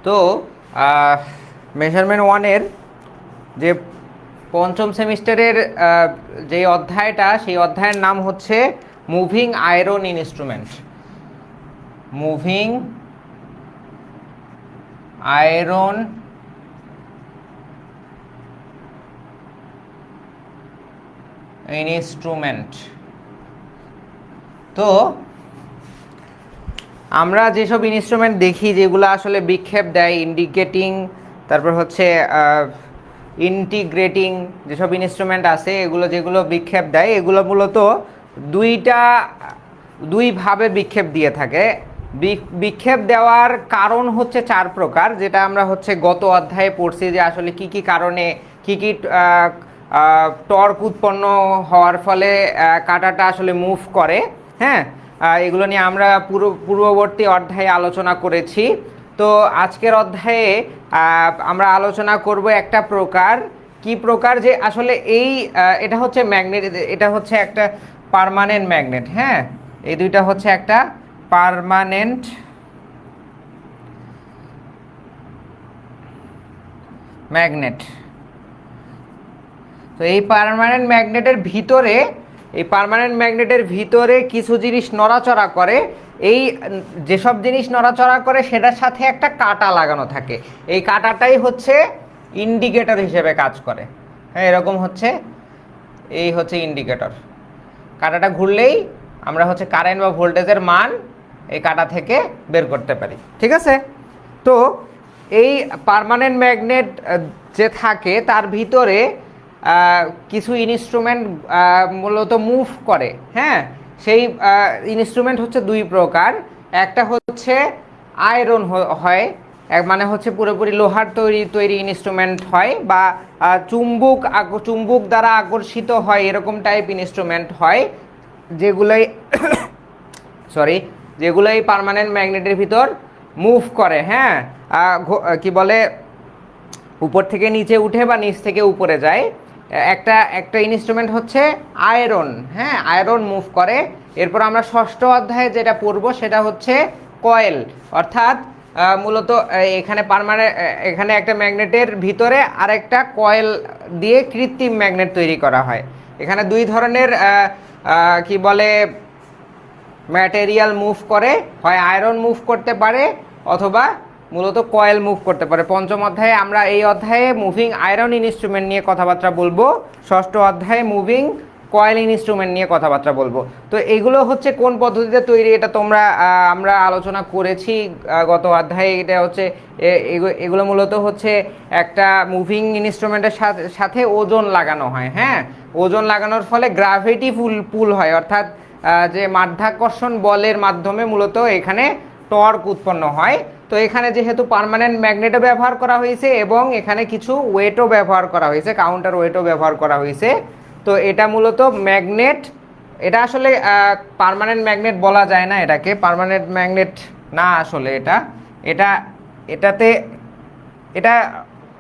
তো মেজারমেন্ট ওয়ানের যে পঞ্চম সেমিস্টারের যে অধ্যায়টা, সেই অধ্যায়ের নাম হচ্ছে moving iron instrument. Moving iron instrument. তো আমরা যেসব ইনস্ট্রুমেন্ট দেখি যেগুলো আসলে বিক্ষেপ দেয়, ইন্ডিকেটিং, তারপর হচ্ছে ইন্টিগ্রেটিং যেসব ইনস্ট্রুমেন্ট আছে, এগুলো যেগুলো বিক্ষেপ দেয় এগুলো মূলত দুইভাবে বিক্ষেপ দিয়ে থাকে। বিক্ষেপ দেওয়ার কারণ হচ্ছে 4 প্রকার, যেটা আমরা হচ্ছে গত অধ্যায়ে পড়ছি যে আসলে কি কি কারণে কি কি টর্ক উৎপন্ন হওয়ার ফলে কাঁটাটা আসলে মুভ করে। হ্যাঁ, এগুলো নিয়ে আমরা পূর্ববর্তী অধ্যায়ে আলোচনা করেছি। তো আজকের অধ্যায়ে আমরা আলোচনা করব একটা প্রকার, কি প্রকার, যে আসলে এটা হচ্ছে ম্যাগনেট, এটা হচ্ছে একটা পার্মানেন্ট ম্যাগনেট। হ্যাঁ, এই দুইটা হচ্ছে একটা পার্মানেন্ট ম্যাগনেট। তো এই পার্মানেন্ট ম্যাগনেটের ভিতরে কিছু জিনিস নড়াচড়া করে। এই যেসব জিনিস নড়াচড়া করে সেটার সাথে একটা কাঁটা লাগানো থাকে। এই কাঁটাটাই হচ্ছে ইন্ডিকেটর হিসেবে কাজ করে। হ্যাঁ, এরকম হচ্ছে, এই হচ্ছে ইন্ডিকেটর। কাঁটাটা ঘুরলেই আমরা হচ্ছে কারেন্ট বা ভোল্টেজের মান এই কাঁটা থেকে বের করতে পারি। ঠিক আছে? তো এই পার্মানেন্ট ম্যাগনেট যে থাকে তার ভিতরে কিছু ইনস্ট্রুমেন্ট মূলত মুভ করে। হ্যাঁ, সেই ইনস্ট্রুমেন্ট হচ্ছে 2 প্রকার। একটা হচ্ছে আয়রন হয়, মানে হচ্ছে পুরোপুরি লোহার তৈরি ইনস্ট্রুমেন্ট হয়, বা চুম্বক দ্বারা আকর্ষিত হয়, এরকম টাইপ ইনস্ট্রুমেন্ট হয়, যেগুলোই পার্মানেন্ট ম্যাগনেটের ভিতর মুভ করে। হ্যাঁ, কি বলে, উপর থেকে নিচে উঠে বা নিচ থেকে উপরে যায়। একটা ইনস্ট্রুমেন্ট হচ্ছে আয়রন। হ্যাঁ, আয়রন মুভ করে। এরপর আমরা ষষ্ঠ অধ্যায়ে যেটা পড়বো সেটা হচ্ছে কয়েল, অর্থাৎ মূলত এখানে একটা ম্যাগনেটের ভিতরে আরেকটা কয়েল দিয়ে কৃত্রিম ম্যাগনেট তৈরি করা হয়। এখানে 2 ধরনের কি বলে ম্যাটেরিয়াল মুভ করে, হয় আয়রন মুভ করতে পারে অথবা মূলত কয়েল মুভ করতে পারে। পঞ্চম অধ্যায়ে আমরা এই অধ্যায়ে মুভিং আয়রন ইনস্ট্রুমেন্ট নিয়ে কথাবার্তা বলবো, ষষ্ঠ অধ্যায়ে মুভিং কয়েল ইনস্ট্রুমেন্ট নিয়ে কথাবার্তা বলবো। তো এগুলো হচ্ছে কোন পদ্ধতিতে তৈরি, এটা আমরা আলোচনা করেছি গত অধ্যায়ে। এটা হচ্ছে এগুলো মূলত হচ্ছে একটা মুভিং ইনস্ট্রুমেন্টের সাথে ওজন লাগানো হয়। হ্যাঁ, ওজন লাগানোর ফলে গ্র্যাভিটি পুল হয়, অর্থাৎ যে মাধ্যাকর্ষণ বলের মাধ্যমে মূলত এখানে টর্ক উৎপন্ন হয়। তো এখানে যেহেতু পার্মানেন্ট ম্যাগনেটও ব্যবহার করা হয়েছে এবং এখানে কিছু ওয়েটও ব্যবহার করা হয়েছে, কাউন্টার ওয়েটও ব্যবহার করা হয়েছে। তো এটা মূলত ম্যাগনেট, এটা আসলে পার্মানেন্ট ম্যাগনেট বলা যায় না, এটাকে পার্মানেন্ট ম্যাগনেট না, আসলে এটা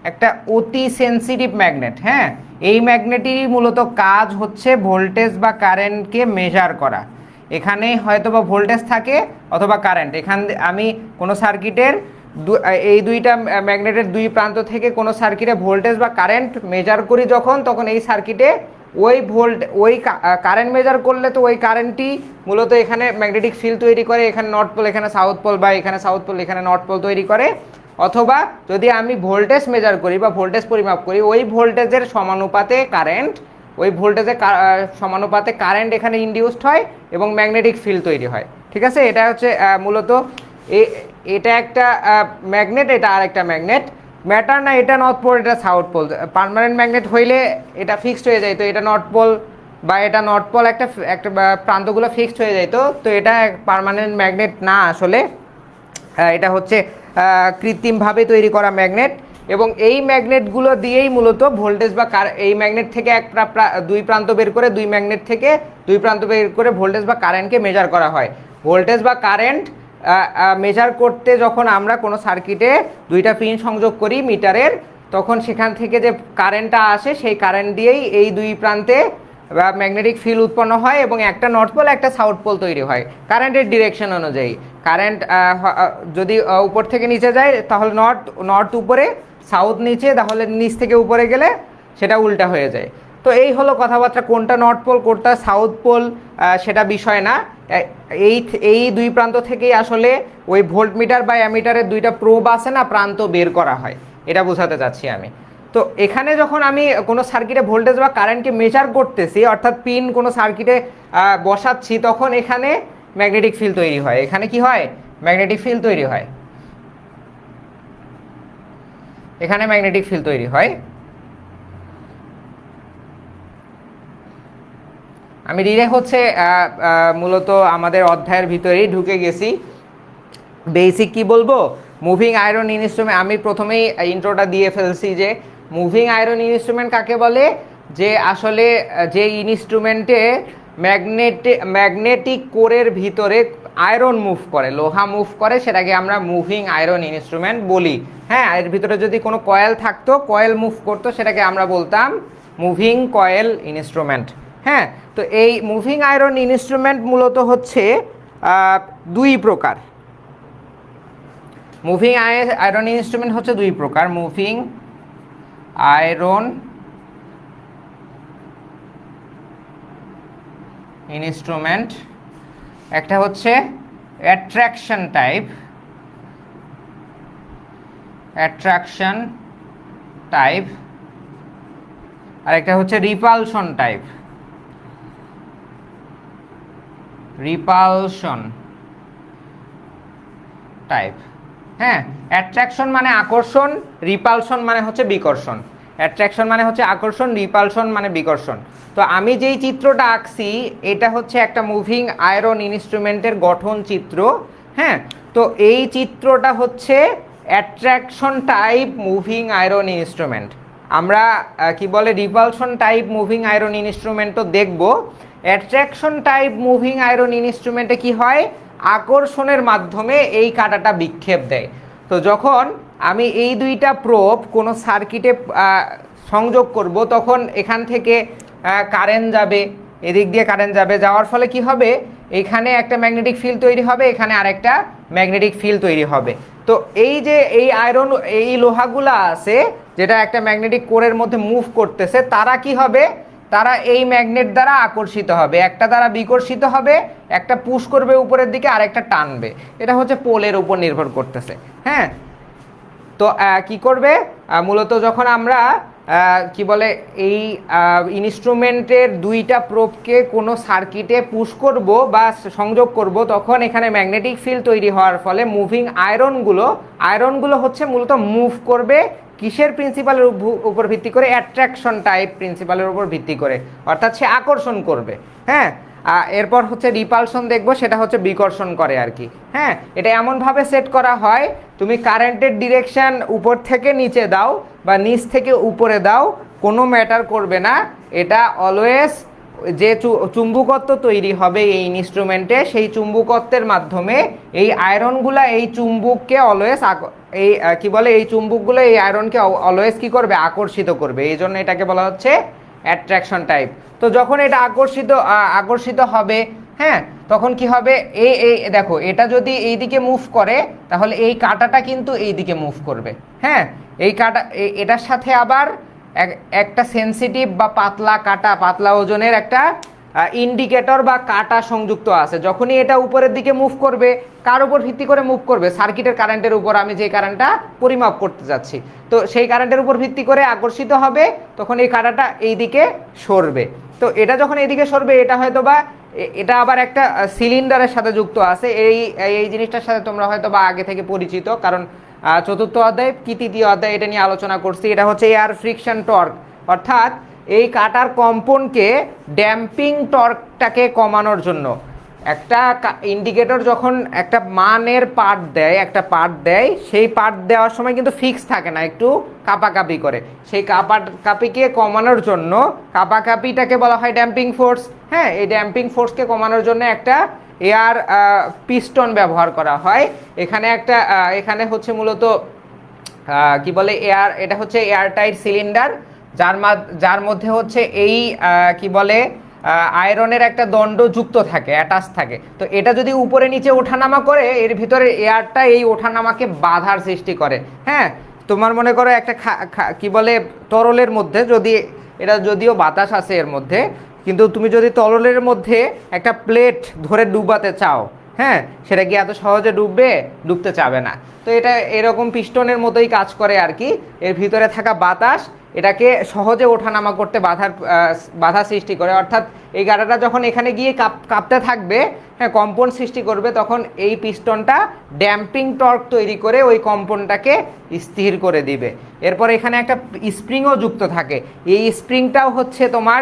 একটা অতি সেন্সিটিভ ম্যাগনেট। হ্যাঁ, এই ম্যাগনেটেরই মূলত কাজ হচ্ছে ভোল্টেজ বা কারেন্টকে মেজার করা। এখানে হয়তো বা ভোল্টেজ থাকে অথবা কারেন্ট। আমি কোনো সার্কিটের এই দুইটা ম্যাগনেটের 2 প্রান্ত থেকে কোনো সার্কিটে ভোল্টেজ বা কারেন্ট মেজার করি তখন এই সার্কিটে ওই কারেন্ট মেজার করলে তো ওই কারেন্টই মূলত এখানে ম্যাগনেটিক ফিল্ড তৈরি করে, এখানে নর্থ পোল, এখানে সাউথ পোল, বা এখানে সাউথ পোল, এখানে নর্থ পোল তৈরি করে। অথবা যদি আমি ভোল্টেজ মেজার করি বা ভোল্টেজ পরিমাপ করি, ওই ভোল্টেজের সমানুপাতে কারেন্ট এখানে ইনডিউসড হয় এবং ম্যাগনেটিক ফিল্ড তৈরি হয়। ঠিক আছে? এটা হচ্ছে মূলত এটা একটা ম্যাগনেট, এটা আরেকটা ম্যাগনেট। ম্যাটার না এটা নর্থ পোল, এটা সাউথ পোল। পার্মানেন্ট ম্যাগনেট হইলে এটা ফিক্সড হয়ে যায়, তো এটা নর্থ পোল বা এটা নর্থ পোল, একটা প্রান্তগুলো ফিক্সড হয়ে যায়। তো এটা পার্মানেন্ট ম্যাগনেট না আসলে, এটা হচ্ছে কৃত্রিমভাবে তৈরি করা ম্যাগনেট। এবং এই ম্যাগনেটগুলো দিয়েই মূলত ভোল্টেজ বা এই ম্যাগনেট থেকে 2 প্রান্ত বের করে, 2 ম্যাগনেট থেকে 2 প্রান্ত বের করে ভোল্টেজ বা কারেন্টকে মেজার করা হয়। ভোল্টেজ বা কারেন্ট মেজার করতে যখন আমরা কোনো সার্কিটে 2টা পিন সংযোগ করি মিটারের, তখন সেখান থেকে যে কারেন্টটা আসে সেই কারেন্ট দিয়েই এই 2 প্রান্তে বা ম্যাগনেটিক ফিল্ড উৎপন্ন হয় এবং একটা নর্থ পোল একটা সাউথ পোল তৈরি হয় কারেন্টের ডিরেকশন অনুযায়ী। কারেন্ট যদি উপর থেকে নিচে যায় তাহলে নর্থ উপরে, সাউথ নিচে, তাহলে নিচ থেকে উপরে গেলে সেটা উল্টা হয়ে যায়। তো এই হলো কথাবার্তা, কোনটা নর্থ পোল কোনটা সাউথ পোল সেটা বিষয় না। এই দুই প্রান্ত থেকেই আসলে ওই ভোল্টমিটার বা অ্যামিটারের দুইটা প্রোব আছে না, প্রান্ত বের করা হয়, এটা বোঝাতে চাচ্ছি আমি। তো এখানে যখন আমি কোনো সার্কিটে ভোল্টেজ বা কারেন্টকে মেজার করতেছি, অর্থাৎ পিন কোনো সার্কিটে বসাচ্ছি, তখন এখানে ম্যাগনেটিক ফিল্ড তৈরি হয়। এখানে কি হয়? ম্যাগনেটিক ফিল্ড তৈরি হয়, এখানে ম্যাগনেটিক ফিল্ড তৈরি হয়। আমি ডিরেক্ট হচ্ছে মূলত আমাদের অধ্যায়ের ভিতরেই ঢুকে গেছি। বেসিক কি বলবো, মুভিং আয়রন ইনস্ট্রুমেন্ট, আমি প্রথমেই ইন্ট্রোটা দিয়ে ফেলছি যে মুভিং আয়রন ইনস্ট্রুমেন্ট কাকে বলে, যে আসলে যে ইনস্ট্রুমেন্টে ম্যাগনেটিক কোরের ভিতরে আয়রন মুভ করে, লোহা মুভ করে, সেটাকে আমরা মুভিং আয়রন ইনস্ট্রুমেন্ট বলি। হ্যাঁ, এর ভিতরে যদি কোনো কয়েল থাকতো, কয়েল মুভ করতো, সেটাকে আমরা বলতাম মুভিং কয়েল ইনস্ট্রুমেন্ট। হ্যাঁ, তো এই মুভিং আয়রন ইনস্ট্রুমেন্ট মূলত হচ্ছে দুই প্রকার। মুভিং আয়রন ইনস্ট্রুমেন্ট হচ্ছে দুই প্রকার। মুভিং আয়রন ইনস্ট্রুমেন্ট, একটা হচ্ছে অ্যাট্রাকশন টাইপ, আর একটা হচ্ছে রিপালশন টাইপ। হ্যাঁ, অ্যাট্রাকশন মানে আকর্ষণ, রিপালশন মানে হচ্ছে বিকর্ষণ। অ্যাট্রাকশন মানে হচ্ছে আকর্ষণ, রিপালশন মানে বিকর্ষণ। তো আমি যেই চিত্রটা আঁকছি এটা হচ্ছে একটা মুভিং আয়রন ইনস্ট্রুমেন্টের গঠন চিত্র। হ্যাঁ, তো এই চিত্রটা হচ্ছে attraction type moving iron instrument. আমরা কি বলে রিপালশন টাইপ মুভিং আয়রন ইনস্ট্রুমেন্টও দেখব। অ্যাট্রাকশন টাইপ মুভিং আয়রন ইনস্ট্রুমেন্টে কি হয়, আকর্ষণের মাধ্যমে এই কাঁটাটা বিক্ষেপ দেয়। তো যখন আমি এই দুইটা প্রোব কোনো সার্কিটে সংযোগ করব, তখন এখান থেকে কারেন্ট যাবে, এদিক দিয়ে কারেন্ট যাবে, যাওয়ার ফলে কি হবে, এখানে একটা ম্যাগনেটিক ফিল্ড তৈরি হবে, এখানে আরেকটা ম্যাগনেটিক ফিল্ড তৈরি হবে। তো এই যে এই আয়রন, এই লোহাগুলা আছে যেটা একটা ম্যাগনেটিক কোরের মধ্যে মুভ করতেছে, তারা কি হবে, তারা এই ম্যাগনেট দ্বারা আকর্ষিত হবে, একটা দ্বারা বিকর্ষিত হবে, একটা পুশ করবে উপরের দিকে, আরেকটা টানবে। এটা হচ্ছে পোলের উপর নির্ভর করতেছে। হ্যাঁ, তো কি করবে, মূলত যখন আমরা কি বলে এই ইনস্ট্রুমেন্টের দুইটা প্রোবকে কোনো সার্কিটে পুশ করব বা সংযোগ করব, তখন এখানে ম্যাগনেটিক ফিল্ড তৈরি হওয়ার ফলে মুভিং আয়রনগুলো হচ্ছে মূলত মুভ করবে কিসের প্রিন্সিপালের উপর ভিত্তি করে, অ্যাট্রাকশন টাইপ প্রিন্সিপালের উপর ভিত্তি করে, অর্থাৎ সে আকর্ষণ করবে। হ্যাঁ, এরপর হচ্ছে রিপালশন দেখবো, সেটা হচ্ছে বিকর্ষণ করে আর কি। হ্যাঁ, এটা এমনভাবে সেট করা হয়, তুমি কারেন্টের ডিরেকশন উপর থেকে নিচে দাও বা নিচ থেকে উপরে দাও, কোনো ম্যাটার করবে না। এটা অলওয়েজ যে চুম্বকত্ব তৈরি হবে এই ইনস্ট্রুমেন্টে, সেই চুম্বকত্বের মাধ্যমে এই আয়রনগুলা এই চুম্বককে অলওয়েজ এই কি বলে এই চুম্বকগুলো এই আয়রনকে অলওয়েজ কি করবে, আকর্ষিত করবে। এই জন্য এটাকে বলা হচ্ছে অ্যাট্রাকশন টাইপ। তো যখন এটা আকর্ষিত হবে, হ্যাঁ, তখন কি হবে, এই দেখো, এটা যদি এই দিকে মুভ করে তাহলে এই কাঁটাটা কিন্তু এই দিকে মুভ করবে। হ্যাঁ, এই কাঁটা এটার সাথে আবার একটা সেনসিটিভ বা পাতলা ওজনের একটা ইন্ডিকেটর বা কাঁটা সংযুক্ত আছে। যখনই এটা উপরের দিকে মুভ করবে, কার উপর ভিত্তি করে মুভ করবে, সার্কিটের কারেন্টের উপর, আমি যে কারেন্টটা পরিমাপ করতে যাচ্ছি, তো সেই কারেন্টের উপর ভিত্তি করে আকর্ষিত হবে, তখন এই কাঁটাটা এই দিকে সরবে। তো এটা যখন এইদিকে সরবে, এটা হয়তো বা এটা আবার একটা সিলিন্ডারের সাথে যুক্ত আছে। এই জিনিসটার সাথে তোমরা হয়তো বা আগে থেকে পরিচিত, কারণ চতুর্থ অধ্যায় কি তৃতীয় অধ্যায় এটা নিয়ে আলোচনা করছি। এটা হচ্ছে এয়ার ফ্রিকশন টর্ক, অর্থাৎ এই কাটার কম্পনকে, ড্যাম্পিং টর্কটাকে কমানোর জন্য একটা ইন্ডিকেটর যখন একটা মানের পার্ট দেয়, সেই পার্ট দেওয়ার সময় কিন্তু ফিক্স থাকে না, একটু কাঁপাকাঁপি করে। সেই কাঁপাকাঁপিকে কমানোর জন্য, কাঁপাকাঁপিটাকে বলা হয় ড্যাম্পিং ফোর্স। হ্যাঁ, এই ড্যাম্পিং ফোর্সকে কমানোর জন্য একটা এয়ার পিস্টন ব্যবহার করা হয়। এখানে হচ্ছে মূলত কি বলে এটা হচ্ছে এয়ারটাইট সিলিন্ডার। যার মধ্যে হচ্ছে এই কি বলে আয়রনের একটা দণ্ড যুক্ত থাকে, অ্যাটাচ থাকে। তো এটা যদি উপরে নিচে ওঠানামা করে, এর ভিতরে এয়ারটা এই ওঠানামাকে বাধার সৃষ্টি করে। হ্যাঁ, তোমার মনে করো একটা কি বলে তরলের মধ্যে যদি, এটা যদিও বাতাস আছে এর মধ্যে, কিন্তু তুমি যদি তরলের মধ্যে একটা প্লেট ধরে ডুবাতে চাও, হ্যাঁ, সেটা কি এত সহজে ডুবতে চাবে না। তো এটা এরকম পিস্টনের মতোই কাজ করে আর কি। এর ভিতরে থাকা বাতাস এটাকে সহজে ওঠানামা করতে বাধা সৃষ্টি করে। অর্থাৎ এই গাড়াটা যখন এখানে গিয়ে কাঁপতে থাকবে, হ্যাঁ, কম্পন সৃষ্টি করবে, তখন এই পিস্টনটা ড্যাম্পিং টর্ক তৈরি করে ওই কম্পনটাকে স্থির করে দিবে। এরপর এখানে একটা স্প্রিংও যুক্ত থাকে। এই স্প্রিংটাও হচ্ছে তোমার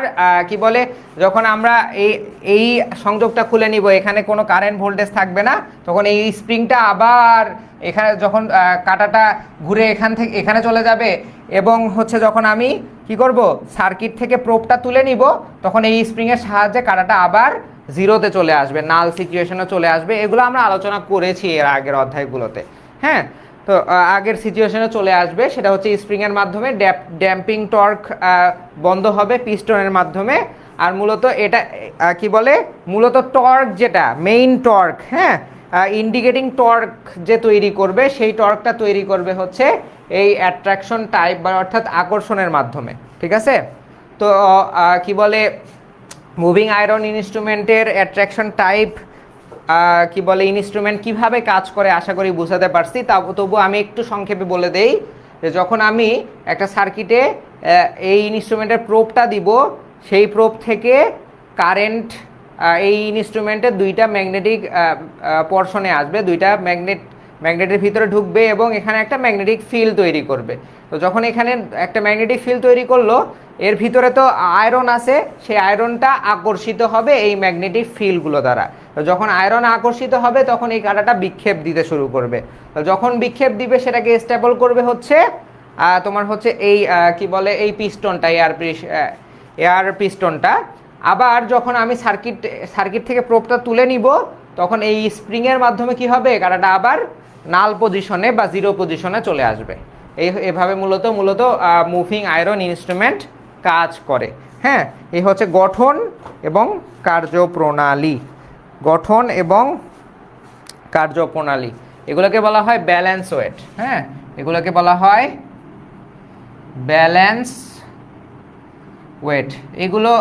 কি বলে, যখন আমরা এই সংযোগটা খুলে নিব, এখানে কোনো কারেন্ট ভোল্টেজ থাকবে না, তখন এই স্প্রিংটা আবার এখানে যখন কাঁটাটা ঘুরে এখানে চলে যাবে, এবং হচ্ছে যখন আমি কি করব, সার্কিট থেকে প্রোবটা তুলে নিব, তখন এই স্প্রিংয়ের সাহায্যে কাঁটাটা আবার জিরোতে চলে আসবে, নাল সিচুয়েশনে চলে আসবে। এগুলো আমরা আলোচনা করেছি এর আগের অধ্যায়গুলোতে। হ্যাঁ, তো আগের সিচুয়েশনে চলে আসবে, সেটা হচ্ছে স্প্রিংয়ের মাধ্যমে ড্যাম্পিং টর্ক বন্ধ হবে পিস্টনের মাধ্যমে। আর মূলত এটা কি বলে, মূলত টর্ক যেটা মেইন টর্ক, হ্যাঁ, ইন্ডিকেটিং টর্ক যে তৈরি করবে, সেই টর্কটা তৈরি করবে হচ্ছে এই অ্যাট্রাকশন টাইপ বা অর্থাৎ আকর্ষণের মাধ্যমে। ঠিক আছে? তো কি বলে, মুভিং আয়রন ইনস্ট্রুমেন্টের অ্যাট্রাকশন টাইপ কি বলে ইনস্ট্রুমেন্ট কিভাবে কাজ করে আশা করি বুঝাতে পারছি। তবু আমি একটু সংক্ষেপে বলে দেই যে যখন আমি একটা সার্কিটে এই ইনস্ট্রুমেন্টের প্রোবটা দিব, সেই প্রোব থেকে কারেন্ট এই ইনস্ট্রুমেন্টের দুইটা ম্যাগনেটিক পোর্শনে আসবে, দুইটা ম্যাগনেটের ভিতরে ঢুকবে এবং এখানে একটা ম্যাগনেটিক ফিল্ড তৈরি করবে। তো যখন এখানে একটা ম্যাগনেটিক ফিল্ড তৈরি করলো, এর ভিতরে তো আয়রন আছে, সেই আয়রনটা আকর্ষিত হবে এই ম্যাগনেটিক ফিল্ডগুলো দ্বারা। তো যখন আয়রন আকর্ষিত হবে, তখন এই কাঁটাটা বিক্ষেপ দিতে শুরু করবে। তো যখন বিক্ষেপ দিবে, সেটাকে স্টেবল করবে হচ্ছে তোমার হচ্ছে এই কি বলে এই পিস্টনটা, এয়ার পিস্টনটা। আবার যখন আমি সার্কিট থেকে প্রোবটা তুলে নিব, তখন এই স্প্রিংয়ের মাধ্যমে কি হবে, কাঁটাটা আবার নাল পজিশনে বা জিরো পজিশনে চলে আসবে। এভাবে মূলত মুভিং আয়রন ইনস্ট্রুমেন্ট কাজ করে। হ্যাঁ, এই হচ্ছে গঠন এবং কার্যপ্রণালী। গঠন এবং কার্যপ্রণালী, এগুলোকে বলা হয় ব্যালেন্স ওয়েট। হ্যাঁ, এগুলোকে বলা হয় ব্যালেন্স ওয়েট। এগুলো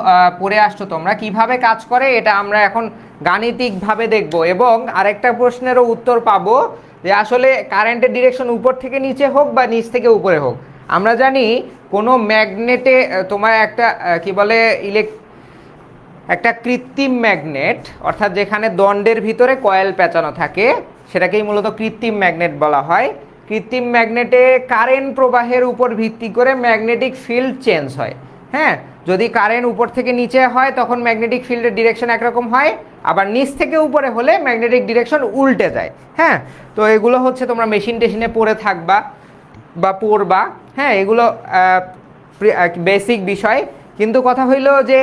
পড়ে আসছো তোমরা, কিভাবে কাজ করে এটা আমরা এখন গাণিতিকভাবে দেখব, এবং আরেকটা প্রশ্নেরও উত্তর পাবো যে আসলে কারেন্টের ডিরেকশন উপর থেকে নিচে হোক বা নিচ থেকে উপরে হোক, আমরা জানি কোনো ম্যাগনেটে তোমার একটা কি বলে একটা কৃত্রিম ম্যাগনেট, অর্থাৎ যেখানে দণ্ডের ভিতরে কয়েল পেঁচানো থাকে, সেটাকেই মূলত কৃত্রিম ম্যাগনেট বলা হয়। কৃত্রিম ম্যাগনেটে কারেন্ট প্রবাহের উপর ভিত্তি করে ম্যাগনেটিক ফিল্ড চেঞ্জ হয়। হ্যাঁ, যদি কারেন্ট উপর থেকে নিচে হয়, তখন ম্যাগনেটিক ফিল্ডের ডিরেকশন একরকম হয়, আবার নিচ থেকে উপরে হলে ম্যাগনেটিক ডিরেকশন উল্টে যায়। হ্যাঁ, তো এগুলো হচ্ছে তোমরা মেশিন টেশিনে পড়ে থাকবা বা পড়বা। হ্যাঁ, এগুলো বেসিক বিষয়। কিন্তু কথা হইল যে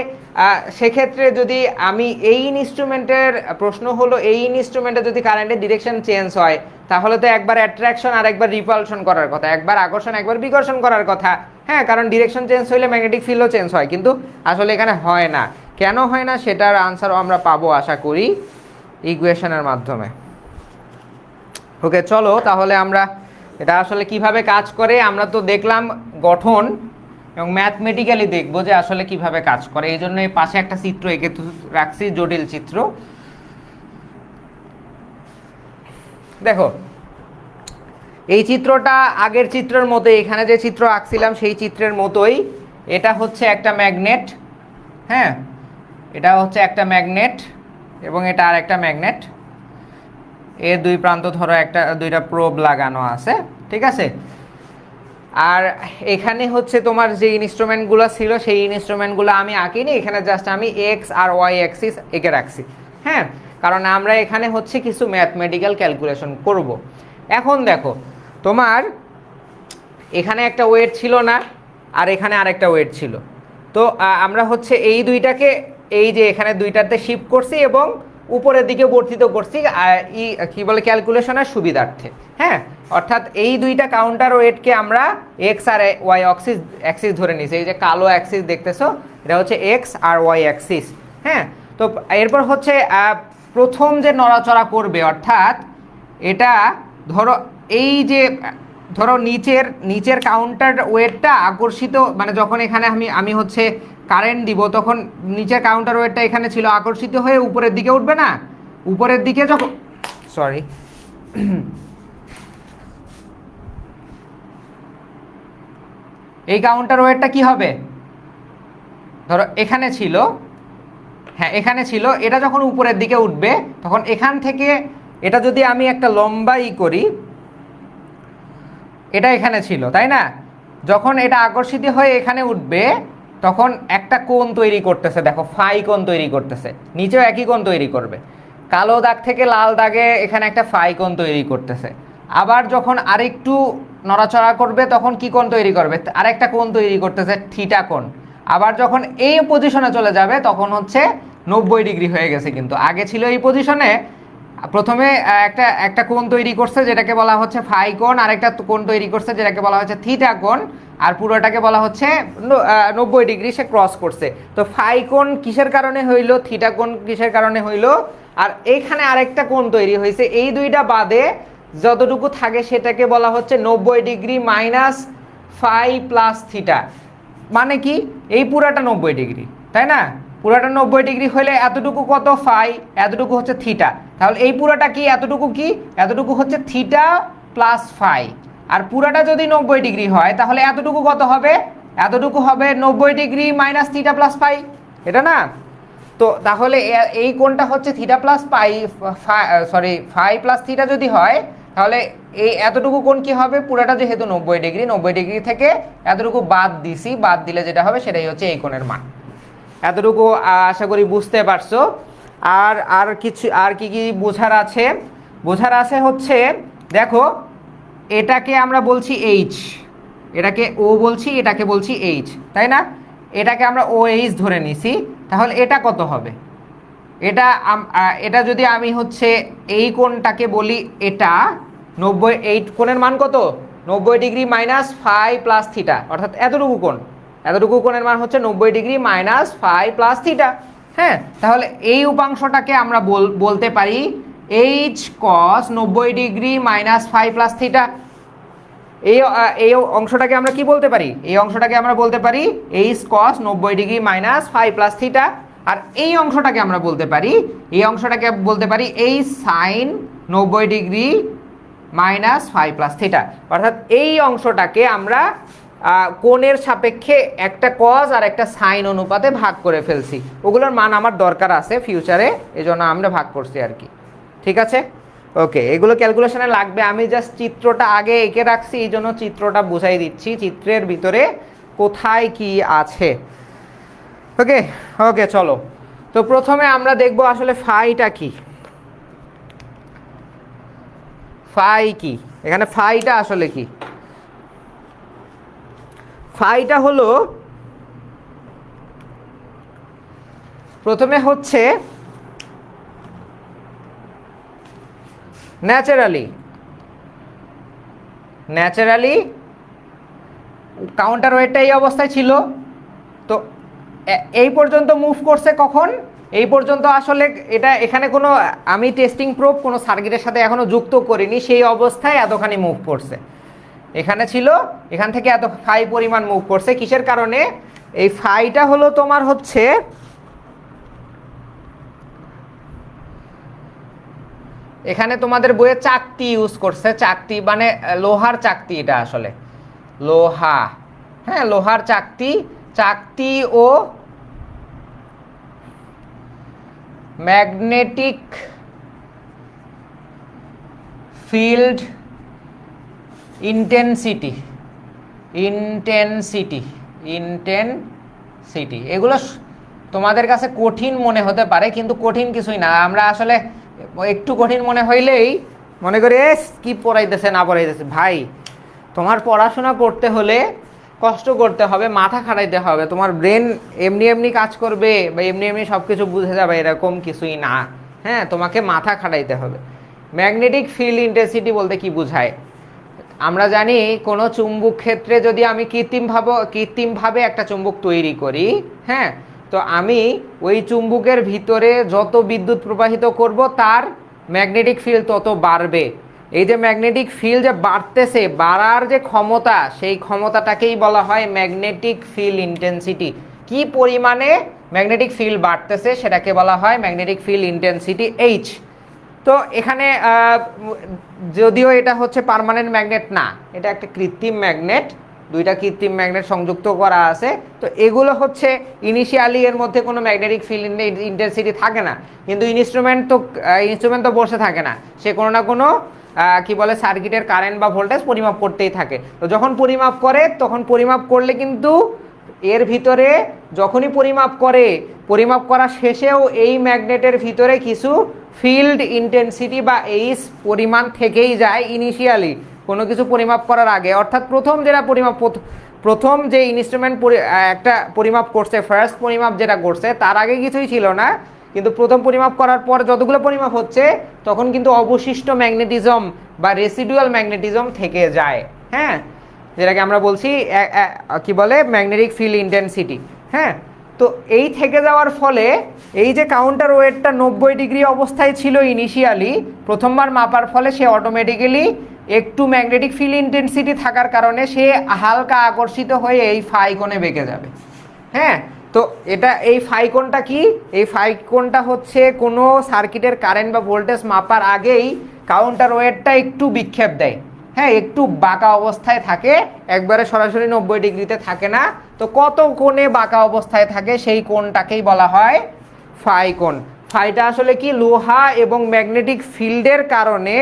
সেক্ষেত্রে যদি আমি এই ইনস্ট্রুমেন্টের প্রশ্ন হলো, এই ইনস্ট্রুমেন্টে যদি কারেন্টের ডিরেকশন চেঞ্জ হয়, তাহলে তো একবার অ্যাট্রাকশন আর একবার রিপালশন করার কথা, একবার আকর্ষণ একবার বিকর্ষণ করার কথা। হ্যাঁ, কারণ ডিরেকশন চেঞ্জ হইলে ম্যাগনেটিক ফিল্ডও চেঞ্জ হয়, কিন্তু আসলে এখানে হয় না। কেন হয় না, সেটার আনসারও আমরা পাবো আশা করি ইকুয়েশনের মাধ্যমে। ওকে, চলো তাহলে আমরা এটা আসলে কিভাবে কাজ করে আমরা তো দেখলাম গঠন, এবং ম্যাথমেটিক্যালি দেখবো যে আসলে কিভাবে কাজ করে। এই জন্য এই পাশে একটা চিত্র এঁকে রাখছি, জটিল চিত্র। দেখো, এই চিত্রটা আগের চিত্রের মতোই, এখানে যে চিত্র আঁকছিলাম সেই চিত্রের মতোই। এটা হচ্ছে একটা ম্যাগনেট। হ্যাঁ, এটা হচ্ছে একটা ম্যাগনেট এবং এটা আর একটা ম্যাগনেট। এর দুই প্রান্ত ধরো দুইটা প্রোব লাগানো আছে। ঠিক আছে? আর এখানে হচ্ছে তোমার যে ইনস্ট্রুমেন্টগুলো ছিল, সেই ইনস্ট্রুমেন্টগুলো আমি আঁকিনি, এখানে জাস্ট আমি এক্স আর ওয়াই অ্যাক্সিস এঁকে রাখছি। হ্যাঁ, কারণ আমরা এখানে হচ্ছে কিছু ম্যাথমেটিক্যাল ক্যালকুলেশন করব। এখন দেখো, তোমার এখানে একটা ওয়েট ছিল না, আর এখানে আরেকটা ওয়েট ছিল। তো আমরা হচ্ছে এই দুইটাকে এই যে এখানে দুইটাতে শিফট করছি এবং উপরের দিকে বর্ধিত করছি কি বলে ক্যালকুলেশনের সুবিধার্থে। হ্যাঁ, অর্থাৎ এই দুইটা কাউন্টার ওয়েটকে আমরা এক্স আর ওয়াই অ্যাক্সিস ধরে নিছি। এই যে কালো অ্যাক্সিস দেখতেছো, এটা হচ্ছে এক্স আর ওয়াই অ্যাক্সিস। হ্যাঁ, তো এরপর হচ্ছে প্রথম যে নড়াচড়া করবে, অর্থাৎ এটা ধরো এই যে ধরো নিচের কাউন্টার ওয়েটটা আকর্ষিত, মানে যখন এখানে আমি হচ্ছে কারেন্ট দিব, তখন নিচের কাউন্টার ওয়েটটা এখানে ছিল, আকর্ষিত হয়ে উপরের দিকে উঠবে না? উপরের দিকে যখন সরি এই কাউন্টার ওয়েটটা কি হবে, ধরো এখানে ছিল, হ্যাঁ এখানে ছিল, এটা যখন উপরের দিকে উঠবে তখন এখান থেকে এটা যদি আমি একটা লম্বা করি, এটা এখানে ছিল তাই না, যখন এটা আকর্ষিত হয়ে এখানে উঠবে তখন একটা কোণ তৈরি করতেছে, দেখো ফাই কোণ তৈরি করতেছে, নিচেও একই কোণ তৈরি করবে, কালো দাগ থেকে লাল দাগে এখানে একটা ফাই কোণ তৈরি করতেছে। আবার যখন আরেকটু নড়াচড়া করবে তখন কি কোণ তৈরি করবে, আরেকটা কোণ তৈরি করতেছে থিটা কোণ। আবার যখন এই পজিশনে চলে যাবে তখন হচ্ছে 90 ডিগ্রি হয়ে গেছে, কিন্তু আগে ছিল এই পজিশনে, প্রথমে একটা কোণ তৈরি করছে যেটাকে বলা হচ্ছে ফাই কোণ, আর একটা কোণ তৈরি করছে যেটাকে বলা হচ্ছে থিটা কোণ, আর পুরোটাকে বলা হচ্ছে 90 ডিগ্রি সে ক্রস করছে। তো ফাই কোণ কিসের কারণে হইলো, থিটা কোণ কিসের কারণে হইলো, আর এইখানে আরেকটা কোণ তৈরি হয়েছে, এই দুইটা বাদে যতটুকু থাকে সেটাকে বলা হচ্ছে 90 degree minus phi plus theta. মানে কি, এই পুরাটা 90 ডিগ্রি তাই না, পুরাটা 90 ডিগ্রি হলে এতটুকু কত ফাই, এতটুকু হচ্ছে থিটা, তাহলে এই পুরাটা কি, এতটুকু কি, এতটুকু হচ্ছে থিটা প্লাস ফাই। আর পুরাটা যদি 90 ডিগ্রি হয় তাহলে এতটুকু কত হবে, এতটুকু হবে 90 degree minus theta plus phi, এটা না? তো তাহলে এই কোণটা হচ্ছে theta plus pi, phi plus theta যদি হয় তাহলে এই এতটুকু কোণ কি হবে, পুরাটা যেহেতু 90 ডিগ্রি, 90 ডিগ্রি থেকে এতটুকু বাদ দিছি, বাদ দিলে যেটা হবে সেটাই হচ্ছে এই কোণের মান। এতটুকু আশা করি বুঝতে পারছো। আর কিছু আর কি কি বোঝার আছে হচ্ছে, দেখো এটাকে আমরা বলছি এইচ, এটাকে ও বলছি, এটাকে বলছি এইচ, তাই না? এটাকে আমরা ও এইচ ধরে নিছি, তাহলে এটা কত হবে, এটা যদি আমি হচ্ছে এই কোণটাকে বলি, এটা 90, এই কোণের মান কত, 90 degree minus phi plus theta, অর্থাৎ এতটুকু কোণের মান হচ্ছে 90 degree minus phi plus theta. হ্যাঁ, তাহলে এই উপাংশটাকে আমরা বলতে পারি H cos 90 degree minus phi plus theta. এই অংশটাকে আমরা কি বলতে পারি, এই অংশটাকে আমরা বলতে পারি H cos 90 degree minus phi plus theta. আর এই অংশটাকে আমরা বলতে পারি এই sine 90 degree minus phi plus theta. অর্থাৎ এই অংশটাকে আমরা কোণের সাপেক্ষে একটা কজ আর একটা সাইন অনুপাতে ভাগ করে ফেলছি, ওগুলোর মান আমার দরকার আছে ফিউচারে, এজন্য আমরা ভাগ করছি আর কি। ঠিক আছে, ওকে, এগুলো ক্যালকুলেশনে লাগবে, আমি জাস্ট চিত্রটা আগে এঁকে রাখছি, এই জন্য চিত্রটা বুঝাই দিচ্ছি, চিত্রের ভিতরে কোথায় কি আছে। ওকে ওকে, চলো। তো প্রথমে আমরা দেখব আসলে ফাইটা কি, ফাই কি, এখানে ফাইটা আসলে কি। ফাইটা হলো, প্রথমে হচ্ছে ন্যাচারালি কাউন্টার ওয়েটটা এই অবস্থায় ছিল, তো এই পর্যন্ত মুভ করছে কখন, এই পর্যন্ত আসলে এটা এখানে কোনো আমি টেস্টিং প্রোব কোনো সার্কিটের সাথে এখনো যুক্ত করিনি, সেই অবস্থায় এতখানি মুভ করছে, এখানে ছিল, এখান থেকে এত ফাই পরিমাণ মুভ করছে, কিসের কারণে, এই ফাইটা হলো তোমার হচ্ছে এখানে তোমাদের বইয়ে চাকতি ইউজ করছে, চাকতি মানে লোহার চাকতি, এটা আসলে লোহা, হ্যাঁ লোহার চাকতি ও ম্যাগনেটিক ফিল্ড ইন্টেন্সিটি, এগুলো তোমাদের কাছে কঠিন মনে হতে পারে, কিন্তু কঠিন কিছুই না, আমরা আসলে একটু কঠিন মনে হইলেই মনে করি কি পড়াইতেছে না পড়াইতেছে, ভাই তোমার পড়াশোনা করতে হলে কষ্ট করতে হবে, মাথা খাটাইতে হবে, তোমার ব্রেন এমনি কাজ করবে বা এমনি সব কিছু বুঝে যাবে এরকম কিছুই না, হ্যাঁ তোমাকে মাথা খাটাইতে হবে। ম্যাগনেটিক ফিল্ড ইন্টেন্সিটি বলতে কি বোঝায়? আমরা জানি কোনো চুম্বক ক্ষেত্রে যদি আমি কৃত্রিমভাবে একটা চুম্বক তৈরি করি, হ্যাঁ, তো আমি ওই চুম্বকের ভিতরে যত বিদ্যুৎ প্রবাহিত করব তার ম্যাগনেটিক ফিল্ড তত বাড়বে। এই যে ম্যাগনেটিক ফিল্ড যে বাড়তেছে, বাড়ার যে ক্ষমতা, সেই ক্ষমতাটাকেই বলা হয় ম্যাগনেটিক ফিল্ড ইন্টেন্সিটি। কি পরিমাণে ম্যাগনেটিক ফিল্ড বাড়তেছে সেটাকে বলা হয় ম্যাগনেটিক ফিল্ড ইন্টেন্সিটি এইচ। তো এখানে যদিও এটা হচ্ছে পার্মানেন্ট ম্যাগনেট না, এটা একটা কৃত্রিম ম্যাগনেট, দুইটা কৃত্রিম ম্যাগনেট সংযুক্ত করা আছে। তো এগুলো হচ্ছে ইনিশিয়ালি এর মধ্যে কোনো ম্যাগনেটিক ফিল্ড ইন্টেন্সিটি থাকে না, কিন্তু ইনস্ট্রুমেন্ট তো বসে থাকে না, সে কোনো না কোনো কি বলে সার্কিটের কারেন্ট বা ভোল্টেজ পরিমাপ করতেই থাকে। তো যখন পরিমাপ করে, তখন পরিমাপ করলে কিন্তু এর ভিতরে যখনই পরিমাপ করা শেষেও এই ম্যাগনেটের ভিতরে কিছু ফিল্ড ইন্টেন্সিটি বা এইচ পরিমাণ থেকেই যায় ইনিশিয়ালি কোনো কিছু পরিমাপ করার আগে। অর্থাৎ প্রথম যে ইনস্ট্রুমেন্ট একটা পরিমাপ করছে, ফার্স্ট পরিমাপ যেটা করছে, তার আগে কিছুই ছিল না, কিন্তু প্রথম পরিমাপ করার পর যতগুলো পরিমাপ হচ্ছে তখন কিন্তু অবশিষ্ট ম্যাগনেটিজম বা রেসিডুয়াল ম্যাগনেটিজম থেকে যায়, হ্যাঁ, যেটাকে আমরা বলছি কি বলে ম্যাগনেটিক ফিল্ড ইন্টেন্সিটি। হ্যাঁ, তো এই থেকে যাওয়ার ফলে এই যে কাউন্টার ওয়েটটা 90 ডিগ্রি অবস্থায় ছিল ইনিশিয়ালি, প্রথমবার মাপার ফলে সে অটোমেটিক্যালি একটু ম্যাগনেটিক ফিল্ড ইন্টেন্সিটি থাকার কারণে সে হালকা আকর্ষিত হয়ে এই ফাই কোণে বেঁকে যাবে। হ্যাঁ, তো এই ফাই কোণটা কি? এই ফাই কোণটা হচ্ছে কোনো সার্কিটের কারেন্ট বা ভোল্টেজ মাপার আগেই কাউন্টার ওয়েটটা একটু বিক্ষেপ দেয়, হ্যাঁ, একটু বাঁকা অবস্থায় থাকে, একবারে সরাসরি 90 ডিগ্রিতে থাকে না। তো কত কোণে বাঁকা অবস্থায় থাকে সেই কোণটাকেই বলা হয় ফাই কোণ। ফাইটা আসলে কি? লোহা এবং ম্যাগনেটিক ফিল্ডের কারণে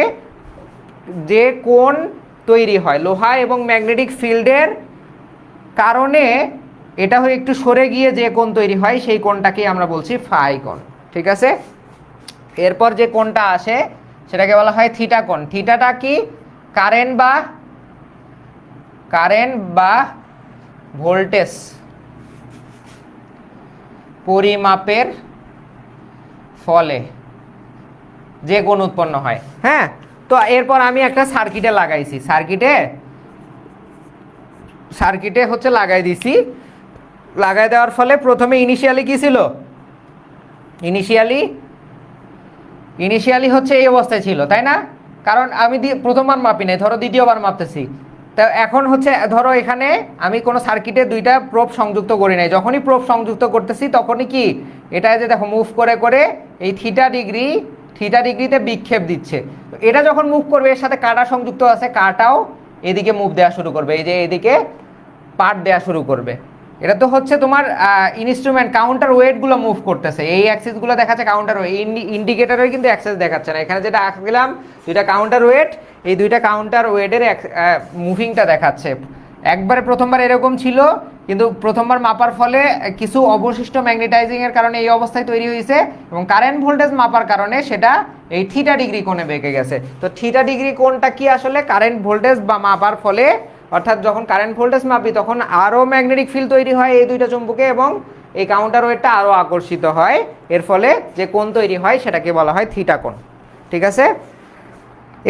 যে কোণ তৈরি হয়, লোহা এবং ম্যাগনেটিক ফিল্ডের কারণে এটা হয়ে একটু সরে গিয়ে যে কোণ তৈরি হয় সেই কোণটাকেই আমরা বলছি ফাই কোণ। ঠিক আছে, এরপর যে কোণটা আসে সেটাকে বলা হয় থিটা কোণ। থিটাটা কি? কারেন্ট বা ভোল্টেজ পরিমাপের ফলে যে কোণ উৎপন্ন হয়। হ্যাঁ, তো এরপর আমি একটা সার্কিটে লাগাইছি, সার্কিটে হচ্ছে লাগাই দিছি। লাগাই দেওয়ার ফলে প্রথমে ইনিশিয়ালি কি ছিল? ইনিশিয়ালি হচ্ছে এই অবস্থায় ছিল, তাই না? কারণ আমি প্রথমবার মাপি নাই, ধরো দ্বিতীয়বার মাপতেছি। তো এখন হচ্ছে ধরো এখানে আমি কোনো সার্কিটে দুইটা প্রোব সংযুক্ত করি নাই, যখনই প্রোব সংযুক্ত করতেছি তখনই কি এটা যে দেখো মুভ করে করে এই থিটা ডিগ্রিতে বিক্ষেপ দিচ্ছে। তো এটা যখন মুভ করবে, এর সাথে কাটা সংযুক্ত আছে, কাটাও এদিকে মুভ দেওয়া শুরু করবে, এই যে এদিকে পার্ট দেওয়া শুরু করবে। এটা তো হচ্ছে তোমার ইনস্ট্রুমেন্ট কাউন্টার ওয়েটগুলো মুভ করতেছে, এই অ্যাক্সিসগুলো দেখাচ্ছে কাউন্টার ওয়েট, ইন্ডিকেটরে কিন্তু অ্যাক্সেস দেখাচ্ছে না। এখানে যেটা আঁকলাম দুইটা কাউন্টার ওয়েট, এই দুইটা কাউন্টার ওয়েটের মুভিংটা দেখাচ্ছে। একবারে প্রথমবার এরকম ছিল, কিন্তু প্রথমবার মাপার ফলে কিছু অবশিষ্ট ম্যাগনেটাইজিংয়ের কারণে এই অবস্থায় তৈরি হয়েছে, এবং কারেন্ট ভোল্টেজ মাপার কারণে সেটা এই থিটা ডিগ্রি কোণে বেঁকে গেছে। তো থিটা ডিগ্রি কোণটা কি? আসলে কারেন্ট ভোল্টেজ বা মাপার ফলে, অর্থাৎ যখন কারেন্ট ভোল্টেজ মাপি তখন আরও ম্যাগনেটিক ফিল্ড তৈরি হয় এই দুইটা চুম্বকে, এবং এই কাউন্টার ওয়েটটা আরও আকর্ষিত হয়, এর ফলে যে কোণ তৈরি হয় সেটাকে বলা হয় থিটা কোণ। ঠিক আছে,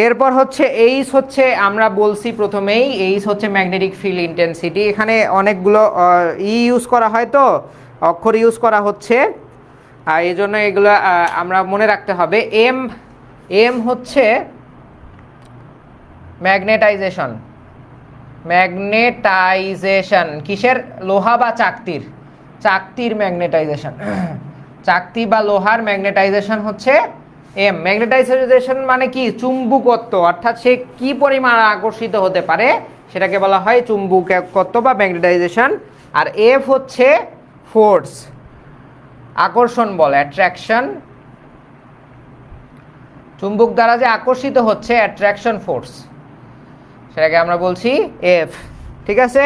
এরপর হচ্ছে এইচ, হচ্ছে আমরা বলছি প্রথমেই এইচ হচ্ছে ম্যাগনেটিক ফিল্ড ইন্টেন্সিটি। এখানে অনেকগুলো ইউজ করা হয়, তো অক্ষর ইউজ করা হচ্ছে, আর এই জন্য এগুলো আমরা মনে রাখতে হবে। এম হচ্ছে ম্যাগনেটাইজেশন। কিসের? লোহা বা চাকতির ম্যাগনেটাইজেশন। চাকতি বা লোহার ম্যাগনেটাইজেশন হচ্ছে এম। ম্যাগনেটাইজেশন মানে কি? চুম্বকত্ব, অর্থাৎ সে কি পরিমাণ আকর্ষিত হতে পারে সেটাকে বলা হয় চুম্বকত্ব বা ম্যাগনেটাইজেশন। আর এফ হচ্ছে ফোর্স, আকর্ষণ বল, অ্যাট্রাকশন। চুম্বক দ্বারা যে আকর্ষিত হচ্ছে, অ্যাট্রাকশন ফোর্স, সেটাকে আমরা বলছি এফ। ঠিক আছে,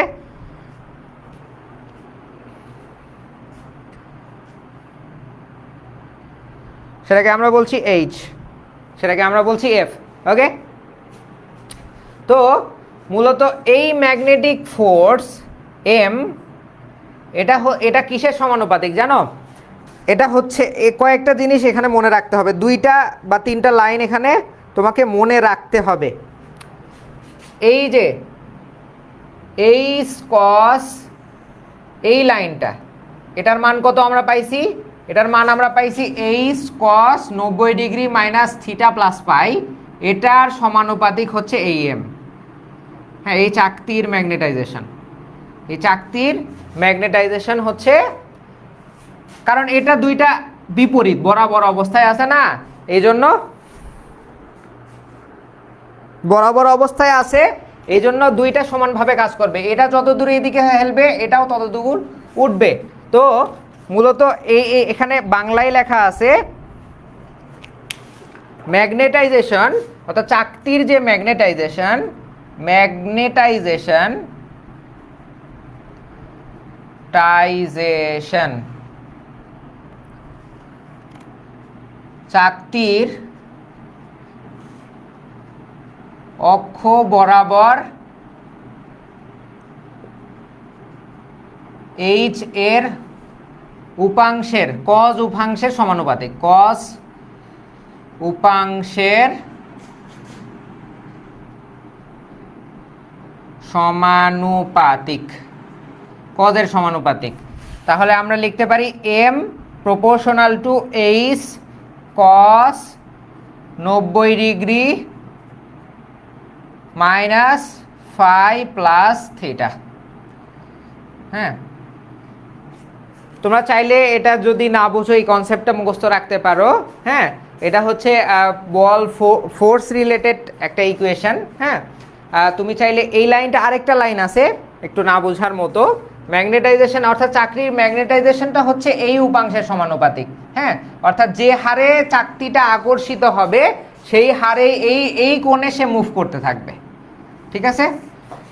সেটাকে আমরা বলছি এইচ, সেটাকে আমরা বলছি এফ। ওকে, তো মূলত এই ম্যাগনেটিক ফোর্স এম, এটা কিসের সমানুপাতিক জানো? এটা হচ্ছে কয়েকটা জিনিস এখানে মনে রাখতে হবে, দুইটা বা তিনটা লাইন এখানে তোমাকে মনে রাখতে হবে, এই যে এইচ কস এই লাইনটা, এটার মান কত আমরা পাইছি? এটার মান আমরা পাইছি H cos 90 degree minus theta plus পাই, এটার সমানুপাতিক হচ্ছে এই এম। হ্যাঁ, এই চাকতির ম্যাগনেটাইজেশন, এই চাকতির ম্যাগনেটাইজেশন হচ্ছে, কারণ এটা দুইটা বিপরীত বরাবর অবস্থায় আছে না, এই জন্য বরাবর অবস্থায় আছে, এই জন্য দুইটা সমানভাবে কাজ করবে, এটা যত দূর এইদিকে হেলবে এটাও তত দূর উঠবে। তো মূলত এই এখানে বাংলায় লেখা আছে ম্যাগনেটাইজেশন, অর্থাৎ চাকতির যে ম্যাগনেটাইজেশন, চাকতির অক্ষ বরাবর এইচ এর উপাংশের কজ উপাংশের সমানুপাতিক, কজ উপাংশের সমানুপাতিক, কজের সমানুপাতিক। তাহলে আমরা লিখতে পারি M proportional to H cos 90 degree minus phi plus theta. হ্যাঁ, তোমরা চাইলে এটা যদি না বুঝো এই কনসেপ্টটা মুখস্থ রাখতে পারো। হ্যাঁ, এটা হচ্ছে বল ফোর্স রিলেটেড একটা ইকুয়েশন। হ্যাঁ, তুমি চাইলে এই লাইনটা, আরেকটা লাইন আছে একটু না বোঝার মতো, ম্যাগনেটাইজেশন অর্থাৎ চাকরির ম্যাগনেটাইজেশনটা হচ্ছে এই উপাংশের সমানুপাতিক। হ্যাঁ, অর্থাৎ যে হারে চাকতিটা আকর্ষিত হবে সেই হারে এই কোণে সে মুভ করতে থাকবে। ঠিক আছে,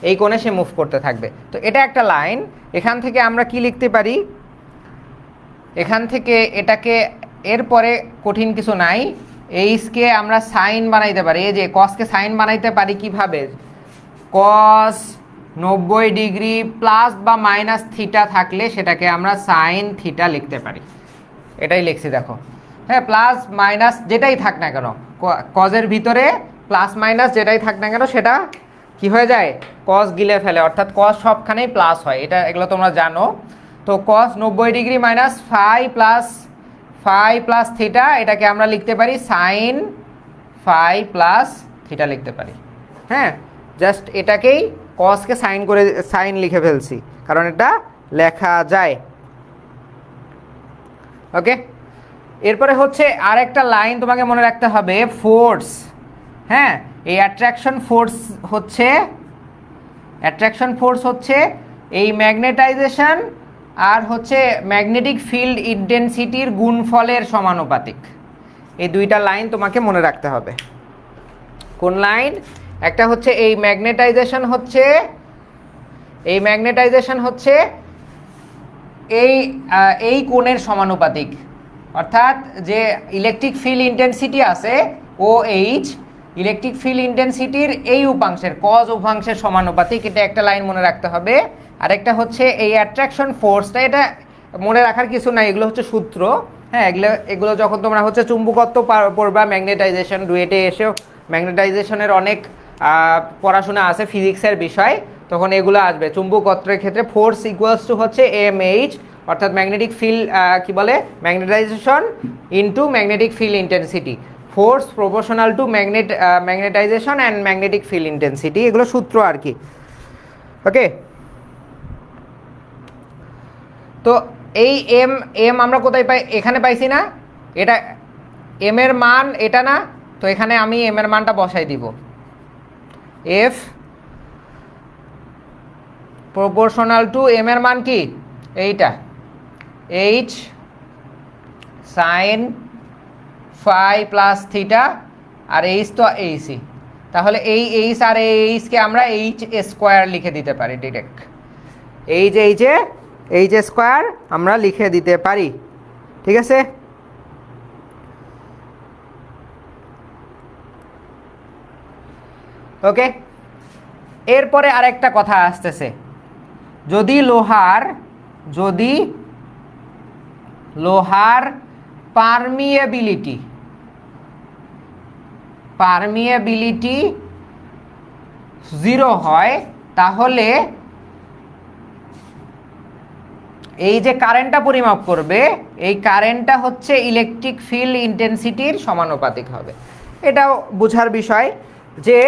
এই কোণে সে মুভ করতে থাকবে। তো এটা একটা লাইন। এখান থেকে আমরা কি লিখতে পারি? এখান থেকে এটাকে, এরপরে কঠিন কিছু নাই, এইচকে আমরা সাইন বানাইতে পারি। এই যে কসকে সাইন বানাইতে পারি কিভাবে? কস 90 ডিগ্রি প্লাস বা মাইনাস থিটা থাকলে সেটাকে আমরা সাইন থিটা লিখতে পারি। এটাই লিখছি দেখো। হ্যাঁ, প্লাস মাইনাস যেটাই থাক না কেন, কজের ভিতরে প্লাস মাইনাস যেটাই থাক না কেন সেটা কি হয়ে যায়? কস গিলে ফেলে, অর্থাৎ কস সবখানেই প্লাস হয়, এগুলো তোমরা জানো। তো cos 90 degree minus phi plus theta, এটাকে আমরা লিখতে পারি সাইন ফাই প্লাস থিটা লিখতে পারি। হ্যাঁ, জাস্ট এটাকেই কসকে সাইন লিখে ফেলছি, কারণ এটা লেখা যায়। ওকে, এরপরে হচ্ছে আরেকটা লাইন তোমাকে মনে রাখতে হবে, ফোর্স। হ্যাঁ, এই অ্যাট্রাকশন ফোর্স হচ্ছে এই ম্যাগনেটাইজেশন আর হচ্ছে ম্যাগনেটিক ফিল্ড ইন্টেন্সিটির গুণফলের সমানুপাতিক। এই দুইটা লাইন তোমাকে মনে রাখতে হবে। কোন লাইন? একটা হচ্ছে এই ম্যাগনেটাইজেশন হচ্ছে এই কোণের সমানুপাতিক, অর্থাৎ যে ইলেকট্রিক ফিল্ড ইন্টেন্সিটি আছে ও এইচ, ইলেকট্রিক ফিল্ড ইন্টেন্সিটির এই উপাংশের কজ উপাংশের সমানুপাতিক। এটা একটা লাইন মনে রাখতে হবে। আরেকটা হচ্ছে এই অ্যাট্রাকশন ফোর্সটা, এটা মনে রাখার কিছু নাই, এগুলো হচ্ছে সূত্র। হ্যাঁ, এগুলো যখন তোমরা হচ্ছে চুম্বকত্ব পড়বা, ম্যাগনেটাইজেশন ডুয়েটে এসেও ম্যাগনেটাইজেশনের অনেক পড়াশোনা আছে, ফিজিক্সের বিষয়, তখন এগুলো আসবে। চুম্বকত্বের ক্ষেত্রে ফোর্স ইকুয়ালস টু হচ্ছে এমএইচ, অর্থাৎ ম্যাগনেটিক ফিল্ড কি বলে, magnetization into magnetic field intensity, force proportional to magnetization and magnetic field intensity, এগুলো সূত্র আর কি। ওকে, তো এই এম আমরা কোথায় পাই? এখানে পাইছি না? এটা এম এর মান এটা না, তো এখানে আমি এম এর মানটা বসাই দিব, এফ প্রপোর্শনাল টু এম এর মান কি? এইটা H sine phi plus theta, আর এইচ তো এইচই, তাহলে এই এইচ আর এই এইচকে আমরা এইচ স্কোয়ার লিখে দিতে পারি ডিরেক্ট। এইচ স্কোয়ার আমরা লিখে দিতে পারি। ঠিক আছে, ওকে। এরপরে আরেকটা কথা আসতেছে, যদি লোহার পারমিয়েবিলিটি পারমিয়াবিলিটি 0 হয়, তাহলে এই যে কারেন্টটা পরিমাপ করবে, এই কারেন্টটা হচ্ছে ইলেকট্রিক ফিল্ড ইন্টেন্সিটির সমানুপাতিক হবে। এটাও বোঝার বিষয় যে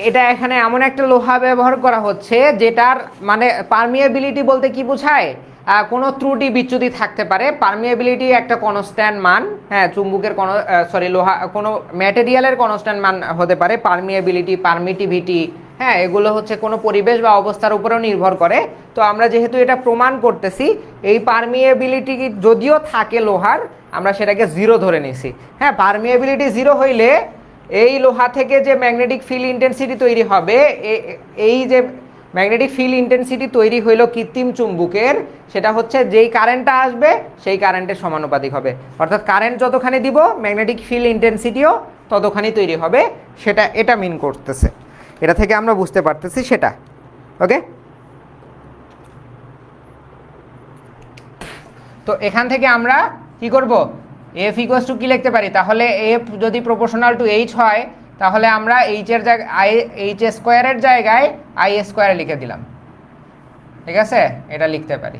এটা এখানে এমন একটা লোহা ব্যবহার করা হচ্ছে যেটার মানে পারমিয়াবিলিটি বলতে কি বোঝায়, কোনো ত্রুটি বিচ্যুতি থাকতে পারে। পারমিয়াবিলিটি একটা কনস্ট্যান্ট মান, হ্যাঁ, চুম্বকের লোহা কোনো ম্যাটেরিয়ালের কনস্ট্যান্ট মান হতে পারে। পারমিয়াবিলিটি, পারমিটিভিটি, হ্যাঁ, এগুলো হচ্ছে কোনো পরিবেশ বা অবস্থার উপরেও নির্ভর করে। তো আমরা যেহেতু এটা প্রমাণ করতেছি, এই পারমিয়াবিলিটি যদিও থাকে লোহার, আমরা সেটাকে 0 ধরে নিছি। হ্যাঁ, পারমিয়াবিলিটি 0 হইলে এই লোহা থেকে যে ম্যাগনেটিক ফিল্ড ইন্টেন্সিটি তৈরি হবে, এই যে ম্যাগনেটিক ফিল্ড ইন্টেন্সিটি তৈরি হইল কৃত্রিম চুম্বকের, সেটা হচ্ছে যেই কারেন্টটা আসবে সেই কারেন্টের সমানুপাতিক হবে। অর্থাৎ কারেন্ট যতখানি দিব, ম্যাগনেটিক ফিল্ড ইন্টেন্সিটিও ততখানি তৈরি হবে। সেটা এটা মিন করতেছে, এটা থেকে আমরা বুঝতে পারতেছি সেটা। ওকে, তো এখান থেকে আমরা কি করব, এফ ইকুয়ালস টু কি লিখতে পারি, তাহলে এফ যদি প্রপোর্শনাল টু এইচ হয়, তাহলে আমরা এইচ এর জায়গায় এইচ স্কোয়ারের জায়গায় আই স্কোয়ারে লিখে দিলাম। ঠিক আছে, এটা লিখতে পারি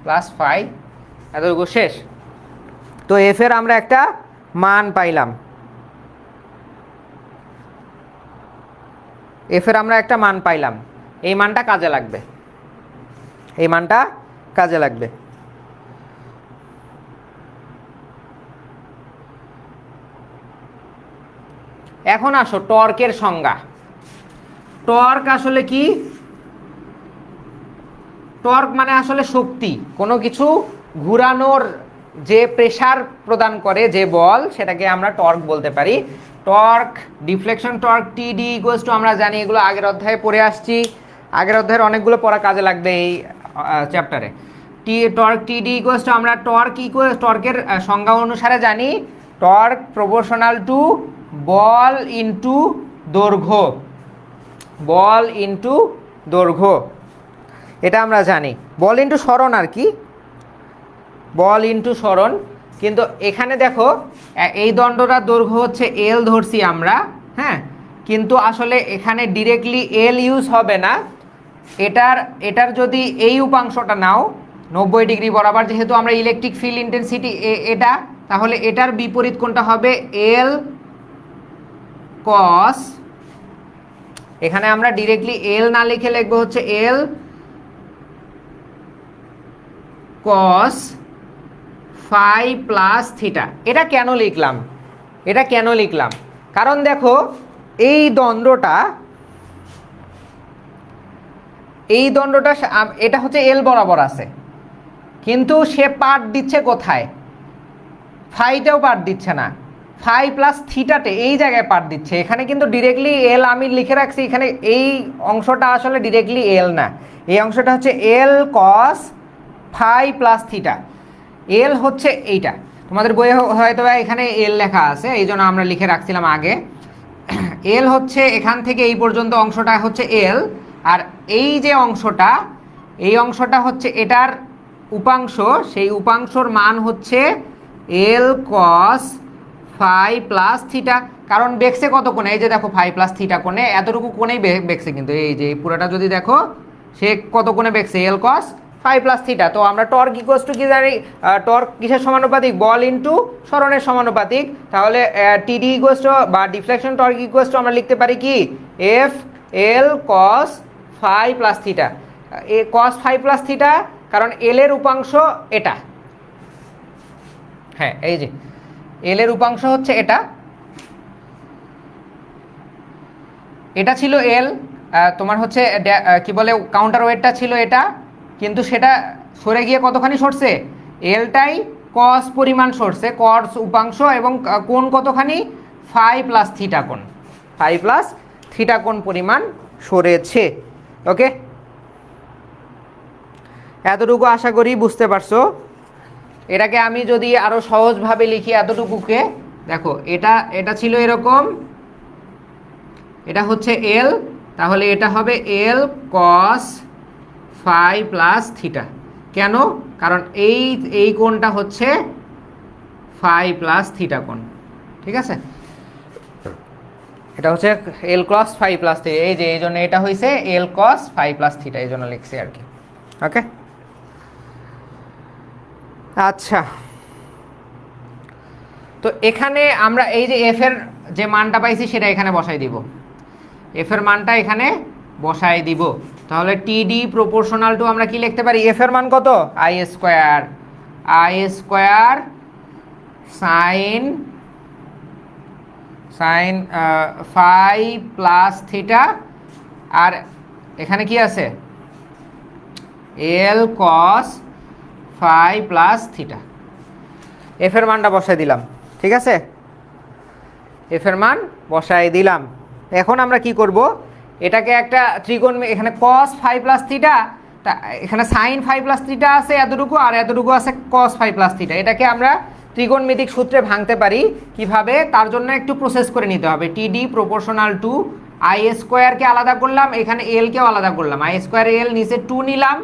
প্লাস 5, এতটুকু শেষ। তো এফ এর আমরা একটা মান পাইলাম, এফ এর আমরা একটা মান পাইলাম। এই মানটা কাজে লাগবে, এই মানটা কাজে লাগবে। এখন আসো টর্কের সংজ্ঞা। টর্ক আসলে কি? টর্ক মানে আসলে শক্তি, কোনো কিছু ঘুরানোর যে প্রেসার প্রদান করে যে বল, সেটাকে আমরা টর্ক বলতে পারি। টর্ক, ডিফ্লেকশন টর্ক, টিডি ইকুয়ালস টু, আমরা জানি, এগুলো আগের অধ্যায়ে পড়ে আসছি। আগের অধ্যায়ের অনেকগুলো পড়া কাজে লাগবে এই চ্যাপ্টারে। টর্ক টিডি ইকুয়ালস টু, আমরা টর্কের সংজ্ঞা অনুসারে জানি, torque proportional to ball into দৈর্ঘ্য, বল ইনটু দৈর্ঘ্য, এটা আমরা জানি। বল ইনটু সরণ আর কি, বল ইনটু সরণ। কিন্তু এখানে দেখো এই দণ্ডটার দৈর্ঘ্য হচ্ছে এল ধরছি আমরা, হ্যাঁ, কিন্তু আসলে এখানে ডিরেক্টলি এল ইউজ হবে না। এটার যদি এই উপাংশটা নাও 90 ডিগ্রি বরাবর, যেহেতু আমরা ইলেকট্রিক ফিল্ড ইন্টেন্সিটি এটা, তাহলে এটার বিপরীত কোনটা হবে, এল কস, এখানে আমরা ডিরেক্টলি এল না লিখে লিখবো হচ্ছে এল কস ফাই প্লাস থিটা। এটা কেন লিখলাম, এটা কেন লিখলাম, কারণ দেখো এই দণ্ডটা এটা হচ্ছে এল বরাবর আছে, কিন্তু সে পার্ট দিচ্ছে কোথায়, ফাইতেও পার্ট দিচ্ছে না, ফাই প্লাস থিটাতে এই জায়গায় পার্ট দিচ্ছে। এখানে কিন্তু ডিরেক্টলি এল আমি লিখে রাখছি, এখানে এই অংশটা আসলে ডিরেক্টলি এল না, এই অংশটা হচ্ছে এল কস ফাই প্লাস থিটা। এল হচ্ছে এইটা, তোমাদের বইয়ে হয়তো এখানে এল লেখা আছে, এই জন্য আমরা লিখে রাখছিলাম আগে। এল হচ্ছে এখান থেকে এই পর্যন্ত অংশটা হচ্ছে এল, আর এই যে অংশটা, এই অংশটা হচ্ছে এটার উপাংশ, সেই উপাংশর মান হচ্ছে এল কস ফাই প্লাস থিটা। কারণ বেকসে কত কোণে, এই যে দেখো ফাই প্লাস থিটা কোণে, এতটুকু কোণেই বেকসে, কিন্তু এই যে পুরোটা যদি দেখো সে কত কোণে বেকসে, এল কস ফাই প্লাস থিটা। তো আমরা টর্ক ইকুয়ালস টু কি জানি, টর্ক কিসের সমানুপাতিক, বল ইনটু সরণের সমানুপাতিক। তাহলে টিডি ইকুয়ালস টু বা ডিফ্লেকশন টর্ক ইকুয়ালস টু আমরা লিখতে পারি কি, F L cos phi plus theta. Cos phi plus theta, কারণ এল এর উপাংশ এটা, হ্যাঁ, এই যে এল এর উপাংশ হচ্ছে এটা, এটা ছিল এল, তোমার হচ্ছে কি বলে কাউন্টার ওয়েটটা ছিল এটা, কিন্তু সেটা সরে গিয়ে কতখানি সরছে, এলটাই কস পরিমাণ সরছে, কস উপাংশ, এবং কোণ কতখানি, ফাই প্লাস থিটা কোণ, ফাই প্লাস থিটা কোণ পরিমাণ সরেছে। ওকে, এতটুকু আশা করি বুঝতে পারছো। এটাকে আমি যদি আরো সহজভাবে লিখি, এতটুকুকে দেখো, এটা ছিল এরকম, এটা হচ্ছে এল, তাহলে এটা হবে এল কস ফাই প্লাস থিটা। কেন, কারণ এই কোণটা হচ্ছে ফাই প্লাস থিটা কোণ। ঠিক আছে, এটা হচ্ছে এল ক্রস ফাই প্লাস থ্রি, এই যে এই জন্য এটা হয়েছে এল কস ফাই প্লাস থিটা, এই জন্য লিখছি আর কি। ওকে, আচ্ছা, তো এখানে আমরা এই যে এফ এর যে মানটা পাইছি সেটা এখানে বসাই দিব, এফ এর মানটা এখানে বসাই দিব। তাহলে টিডি প্রপোর্শনাল টু আমরা কি লিখতে পারি, এফ এর মান কত, I square, I square sine sine phi plus theta, আর এখানে কি আছে L cos phi plus theta. F এর মানটা বসাই দিলাম, ঠিক আছে, এফ এর মান বসাই দিলাম। এখন আমরা কি করব, এটাকে একটা ত্রিকোণ, এখানে কস ফাই প্লাস থিটা, তা এখানে সাইন ফাই প্লাস থিটা আছে এতটুকু, আর এতটুকু আছে কস ফাই প্লাস থিটা, এটাকে আমরা ত্রিকোণমিতিক সূত্রে ভাঙতে পারি কিভাবে, তার জন্য একটু প্রসেস করে নিতে হবে। টিডি প্রপোর্শনাল টু আই স্কোয়ারকে আলাদা করলাম, এখানে এলকেও আলাদা করলাম, আই স্কোয়ার এল নিচে 2 নিলাম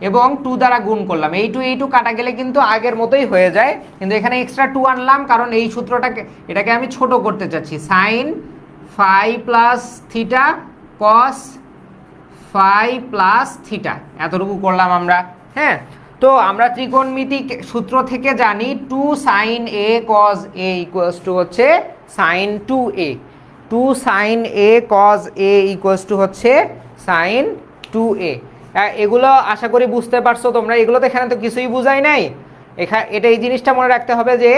এবং 2 দ্বারা গুণ করলাম, এই টু কাটা গেলে কিন্তু আগের মতোই হয়ে যায়, কিন্তু এখানে এক্সট্রা 2 আনলাম কারণ এই সূত্রটাকে, এটাকে আমি ছোট করতে চাচ্ছি। Sine phi plus theta cos phi plus theta, এতটুকু করলাম আমরা। হ্যাঁ, তো আমরা ত্রিকোণমিতিক সূত্র থেকে জানি 2 sine A cos A equals to হচ্ছে sine 2a, 2 sine A cos A equals to হচ্ছে সাইন 2a। এগুলো আশা করি বুঝতে পারছো তোমরা, এগুলো তো এখানে তো কিছুই বুঝাই নাই। এটা এই জিনিসটা মনে রাখতে হবে যে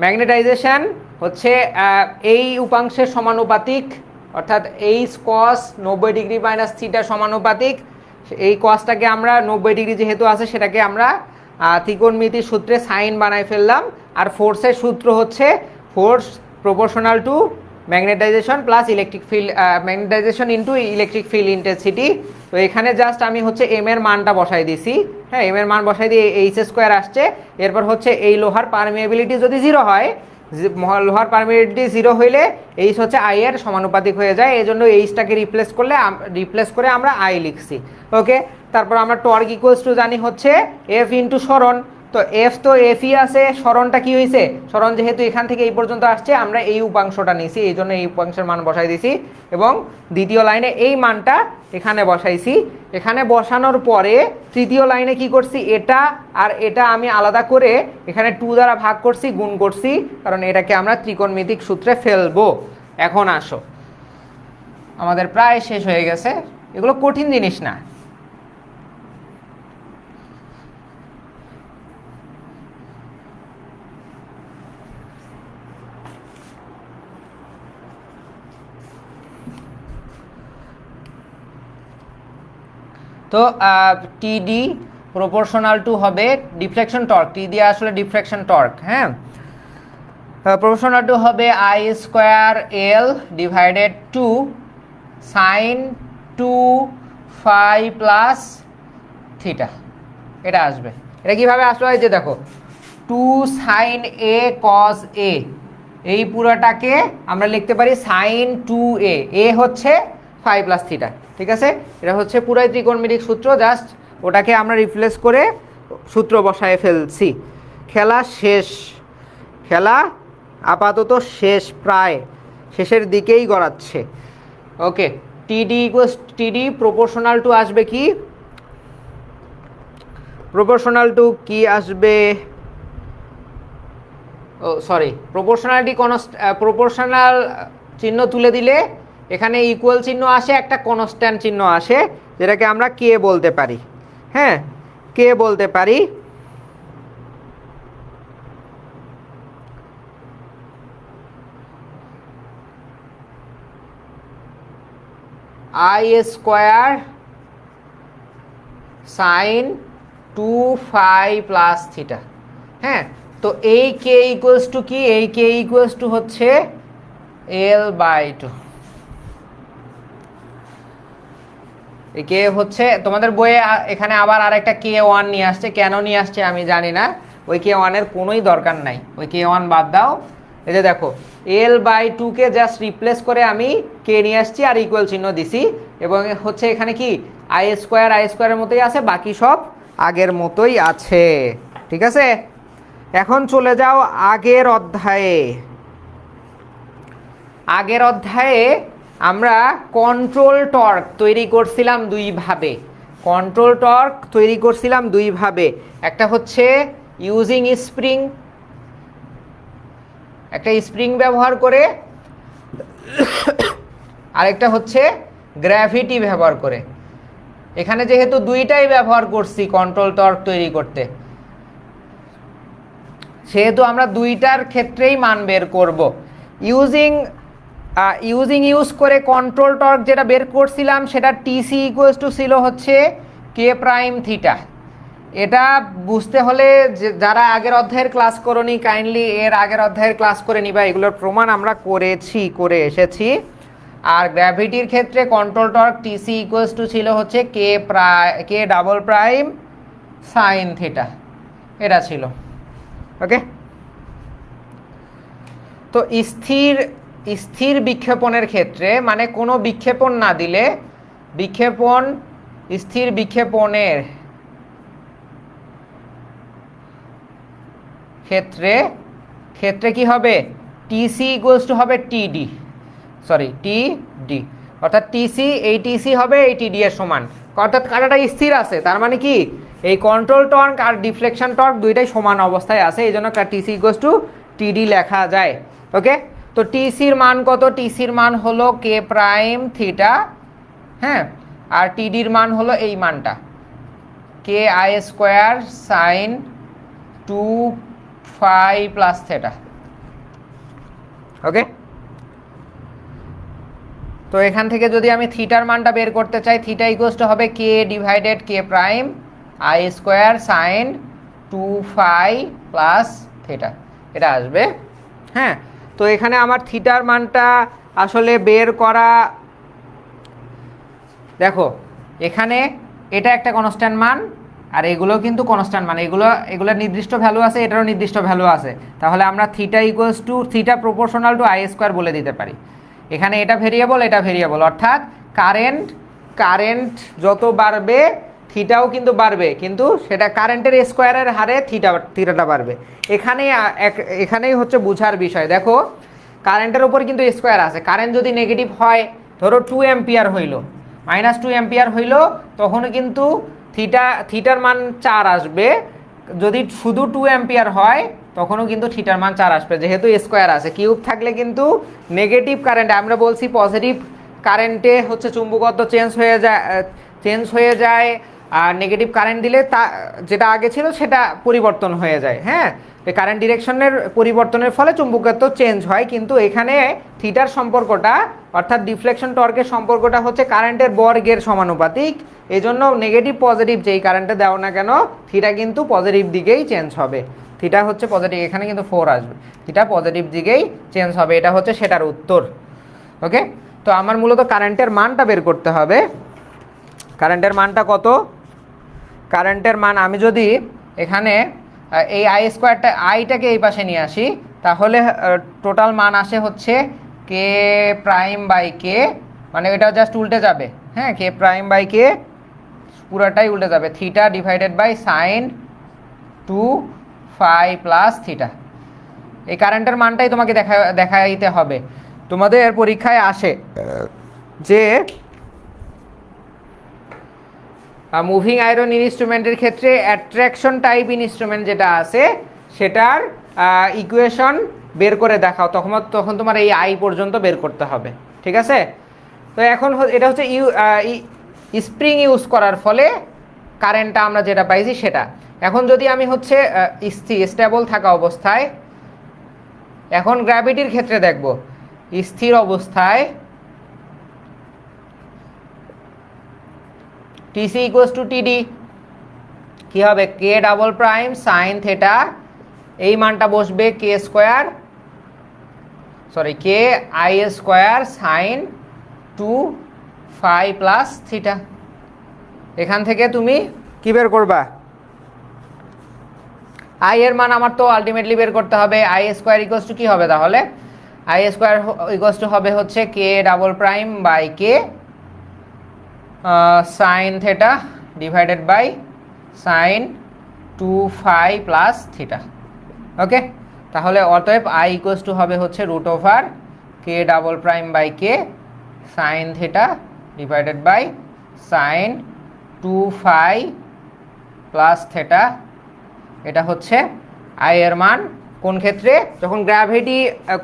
ম্যাগনেটাইজেশন হচ্ছে এই উপাংশের সমানুপাতিক, অর্থাৎ H cos 90 degree minus theta সমানুপাতিক। এই কসটাকে আমরা 90 ডিগ্রি যেহেতু আছে সেটাকে আমরা ত্রিকোণমিতির সূত্রে সাইন বানাই ফেললাম, আর ফোর্সের সূত্র হচ্ছে force proportional to magnetization plus electric field, magnetization into electric field intensity. তো এখানে জাস্ট আমি হচ্ছে এম এর মানটা বসাই দিছি, হ্যাঁ, এম এর মান বসাই দিয়ে এইচ স্কোয়ার আসছে। এরপর হচ্ছে এই লোহার পারমিয়াবিলিটি যদি 0 হয়, লোহার পারমিয়াবিলিটি 0 হইলে এইচ হচ্ছে আই এর সমানুপাতিক হয়ে যায়, এই জন্য এইচটাকে রিপ্লেস করে আমরা আই লিখছি। ওকে, তারপর আমরা টর্ক ইকুয়ালস টু জানি হচ্ছে এফ ইন্টু সরণ, তো এফ তো এফই আছে, সরণটা কি হয়েছে, সরণ যেহেতু এখান থেকে এই পর্যন্ত আসছে আমরা এই উপাংশটা নিয়েছি, এই জন্য এই উপাংশের মান বসাই দিছি এবং দ্বিতীয় লাইনে এই মানটা এখানে বসাইছি। এখানে বসানোর পরে তৃতীয় লাইনে কি করছি, এটা আর এটা আমি আলাদা করে এখানে 2 দ্বারা ভাগ করছি, গুণ করছি, কারণ এটাকে আমরা ত্রিকোণমিতিক সূত্রে ফেলবো। এখন আসো, আমাদের প্রায় শেষ হয়ে গেছে, এগুলো কঠিন জিনিস না। তো টিডি প্রপোর্শনাল টু হবে ডিফ্লেকশন টর্ক, টি দিয়ে আসলে ডিফ্লেকশন টর্ক, হ্যাঁ, প্রপোর্শনাল টু হবে I square L divided 2 sine 2 phi plus theta, এটা আসবে। এটা কিভাবে আসলো, এই যে দেখো 2 সাইন এ কজ এ, এই পুরোটাকে আমরা লিখতে পারি সাইন 2a, এ হচ্ছে ফাই প্লাস থিটা, ঠিক আছে, এটা হচ্ছে পুরাই ত্রিকোণমিতিক সূত্র, জাস্ট ওটাকে আমরা রিপ্লেস করে সূত্র বসায় ফেলছি। খেলা শেষ, খেলা আপাতত শেষ, প্রায় শেষের দিকেই গড়াচ্ছে। ওকে, টিডি প্রপোর্শনাল টু আসবে কি, প্রপোর্শনাল টু কি আসবে, ও সরি, প্রপোর্শনাল চিহ্ন তুলে দিলে এখানে ইকুয়াল চিহ্ন আসে, একটা কনস্ট্যান্ট চিহ্ন আসে, যেটাকে আমরা কে বলতে পারি, হ্যাঁ, কে বলতে পারি। I square sine 2 phi plus theta, হ্যাঁ, তো এই কে ইকুয়ালস টু কি, এই কে ইকুয়ালস টু হচ্ছে L/2, এই কে হচ্ছে তোমাদের বইয়ে এখানে আবার আরেকটা K1 নিয়ে আসছে, কেন নিয়ে আসছে আমি জানি না, ওই K1 এর কোনোই দরকার নাই, ওই K1 বাদ দাও। এই যে দেখো L/2 কে জাস্ট রিপ্লেস করে আমি কে নিয়ে আসছি আর ইকুয়াল চিহ্ন দিছি, এবং হচ্ছে এখানে কি আই স্কোয়ারের মতোই আছে, বাকি সব আগের মতোই আছে, ঠিক আছে। এখন চলে যাও আগের অধ্যায়ে। আগের অধ্যায়ে আমরা কন্ট্রোল টর্ক তৈরি করছিলাম দুইভাবে। কন্ট্রোল টর্ক তৈরি করছিলাম দুইভাবে, একটা হচ্ছে ইউজিং স্প্রিং, একটা স্প্রিং ব্যবহার করে, আরেকটা হচ্ছে গ্র্যাভিটি ব্যবহার করে। এখানে যেহেতু দুইটাই ব্যবহার করছি কন্ট্রোল টর্ক তৈরি করতে, সেহেতু আমরা দুইটার ক্ষেত্রেই মান বের করব। ইউজ করে কন্ট্রোল টর্ক যেটা বের করছিলাম সেটা টিসি ইকুয়ালস টু ছিল হচ্ছে কে প্রাইম থিটা। এটা বুঝতে হলে যারা আগের অধ্যায়ের ক্লাস করোনি কাইন্ডলি এর আগের অধ্যায়ের ক্লাস করে নিবা, এগুলোর প্রমাণ আমরা করে এসেছি। আর গ্র্যাভিটির ক্ষেত্রে control torque TC equals to ছিল হচ্ছে কে ডাবল প্রাইম সাইন থিটা, এটা ছিল। ওকে, তো স্থির বিক্ষেপণের ক্ষেত্রে মানে কোনো বিক্ষেপণ না দিলে, স্থির বিক্ষেপণের ক্ষেত্রে কি হবে, টিসি ইকুয়ালস টু হবে টিডি, অর্থাৎ এই টিসি হবে এই টিডি এর সমান। অর্থাৎ কাটাটা স্থির আছে, তার মানে কি এই কন্ট্রোল টর্ক আর ডিফ্লেকশন টর্ক দুইটাই সমান অবস্থায় আছে, এই জন্য টিসি ইকুয়ালস টু টিডি লেখা যায়। ওকে, তো টিসির মান কত? টিসির মান হলো কে প্রাইম থিটা, হ্যাঁ, আর টিডির মান হলো এই মানটা K I square sine 2 plus theta. Okay, তো এখান থেকে যদি আমি থিটার মানটা বের করতে চাই, থিটা ইকুয়ালস টু হবে K divided K prime I square sine 2 plus theta, এটা আসবে। হ্যাঁ, তো এখানে আমার থিটার মানটা আসলে বের করা, দেখো এখানে এটা একটা কনস্ট্যান্ট মান আর এগুলো কিন্তু কনস্ট্যান্ট মান, এগুলোর নির্দিষ্ট ভ্যালু আছে, এটারও নির্দিষ্ট ভ্যালু আছে। তাহলে আমরা theta equals two theta proportional to I square বলে দিতে পারি। এখানে এটা ভেরিয়েবল, এটা ভেরিয়েবল, অর্থাৎ কারেন্ট যত বাড়বে থিটাও কিন্তু বাড়বে, কিন্তু সেটা কারেন্টের স্কোয়ারের হারে থিটাটা বাড়বে। এখানেই হচ্ছে বোঝার বিষয়। দেখো কারেন্টের উপর কিন্তু স্কোয়ার আছে, কারেন্ট যদি নেগেটিভ হয়, ধরো 2 অ্যাম্পিয়ার হইল, -2 অ্যাম্পিয়ার হইল, তখন কিন্তু থিটার মান 4 আসবে। যদি শুধু 2 অ্যাম্পিয়ার হয় তখনও কিন্তু থিটার মান 4 আসবে, যেহেতু স্কোয়ার আছে। কিউব থাকলে কিন্তু নেগেটিভ কারেন্টে, আমরা বলছি পজিটিভ কারেন্টে হচ্ছে চুম্বকত্ব চেঞ্জ হয়ে যায়, আর নেগেটিভ কারেন্ট দিলে যেটা আগে ছিল সেটা পরিবর্তন হয়ে যায়। হ্যাঁ, কারেন্ট ডিরেকশনের পরিবর্তনের ফলে চুম্বকত্ব চেঞ্জ হয়, কিন্তু এখানে থিটার সম্পর্কটা অর্থাৎ ডিফ্লেকশন টর্কের সম্পর্কটা হচ্ছে কারেন্টের বর্গের সমানুপাতিক। এই জন্য নেগেটিভ পজিটিভ যেই কারেন্টে দাও না কেন, থিটা কিন্তু পজিটিভ দিকেই চেঞ্জ হবে। থিটা হচ্ছে পজিটিভ, এখানে কিন্তু 4 আসবে, থিটা পজিটিভ দিকেই চেঞ্জ হবে, এটা হচ্ছে সেটার উত্তর। ওকে, তো আমার মূলত কারেন্টের মানটা বের করতে হবে। কারেন্টের মানটা কত? কারেন্টের মান আমি যদি এখানে এই আই স্কোয়ারটা আইটাকে এই পাশে নিয়ে আসি, তাহলে টোটাল মান আসে হচ্ছে কে প্রাইম বাই কে, মানে এটা জাস্ট উল্টে যাবে। হ্যাঁ, কে প্রাইম বাই কে পুরাটাই উল্টে যাবে, theta divided by sine 2 plus theta. এই কারেন্টের মানটাই তোমাকে দেখাইতে হবে। তোমাদের পরীক্ষায় আসে যে মুভিং আয়রন ইনস্ট্রুমেন্টের ক্ষেত্রে অ্যাট্রাকশন টাইপ ইনস্ট্রুমেন্ট যেটা আছে সেটার ইকুয়েশন বের করে দেখাও, তখন তোমার এই আই পর্যন্ত বের করতে হবে। ঠিক আছে, তো এখন এটা হচ্ছে স্প্রিং ইউজ করার ফলে কারেন্টটা আমরা যেটা পাইছি সেটা। এখন যদি আমি হচ্ছে স্টেবল থাকা অবস্থায়, এখন গ্র্যাভিটির ক্ষেত্রে দেখব, স্থির অবস্থায় টিসি ইকুয়ালস টু টিডি কি হবে, K double prime sine theta, এই মানটা বসবে K I square sine 2 plus theta. এখান থেকে তুমি কি বের করবা, আই এর মান আমার তো আলটিমেটলি বের করতে হবে। আই স্কোয়ার ইকুয়ালস টু কি হবে, তাহলে আই স্কোয়ার ইকুয়ালস টু হবে হচ্ছে কে double prime by K sine theta divided by sine 2 plus theta. Okay, তাহলে অতএব আই ইকুয়ালস টু হবে হচ্ছে √k∬k sine theta divided by sine 2 plus theta. এটা হচ্ছে আই এর মান কোন ক্ষেত্রে, যখন গ্র্যাভিটি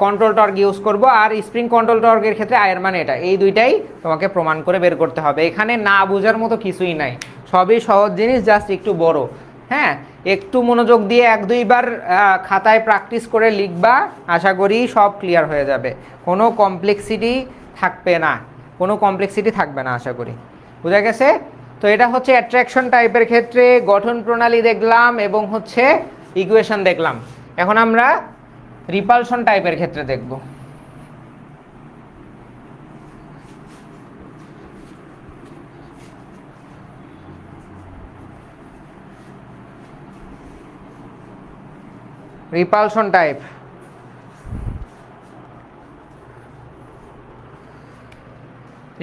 কন্ট্রোল টর্ক ইউজ করব, আর স্প্রিং কন্ট্রোল টর্কের ক্ষেত্রে আই এর মান এটা। এই দুইটাই তোমাকে প্রমাণ করে বের করতে হবে। এখানে না বোঝার মতো কিছুই নাই, সবই সহজ জিনিস, জাস্ট একটু বড়। হ্যাঁ, একটু মনোযোগ দিয়ে 1-2 বার খাতায় প্র্যাকটিস করে লিখবা, আশা করি সব ক্লিয়ার হয়ে যাবে। কোনো কমপ্লেক্সিটি থাকবে না, কোনো কমপ্লেক্সিটি থাকবে না আশা করি। বুঝা গেছে? তো এটা হচ্ছে অ্যাট্রাকশন টাইপের ক্ষেত্রে গঠন প্রণালী দেখলাম এবং হচ্ছে ইকুয়েশন দেখলাম। এখন আমরা রিপালশন টাইপের ক্ষেত্রে দেখব। রিপালশন টাইপ,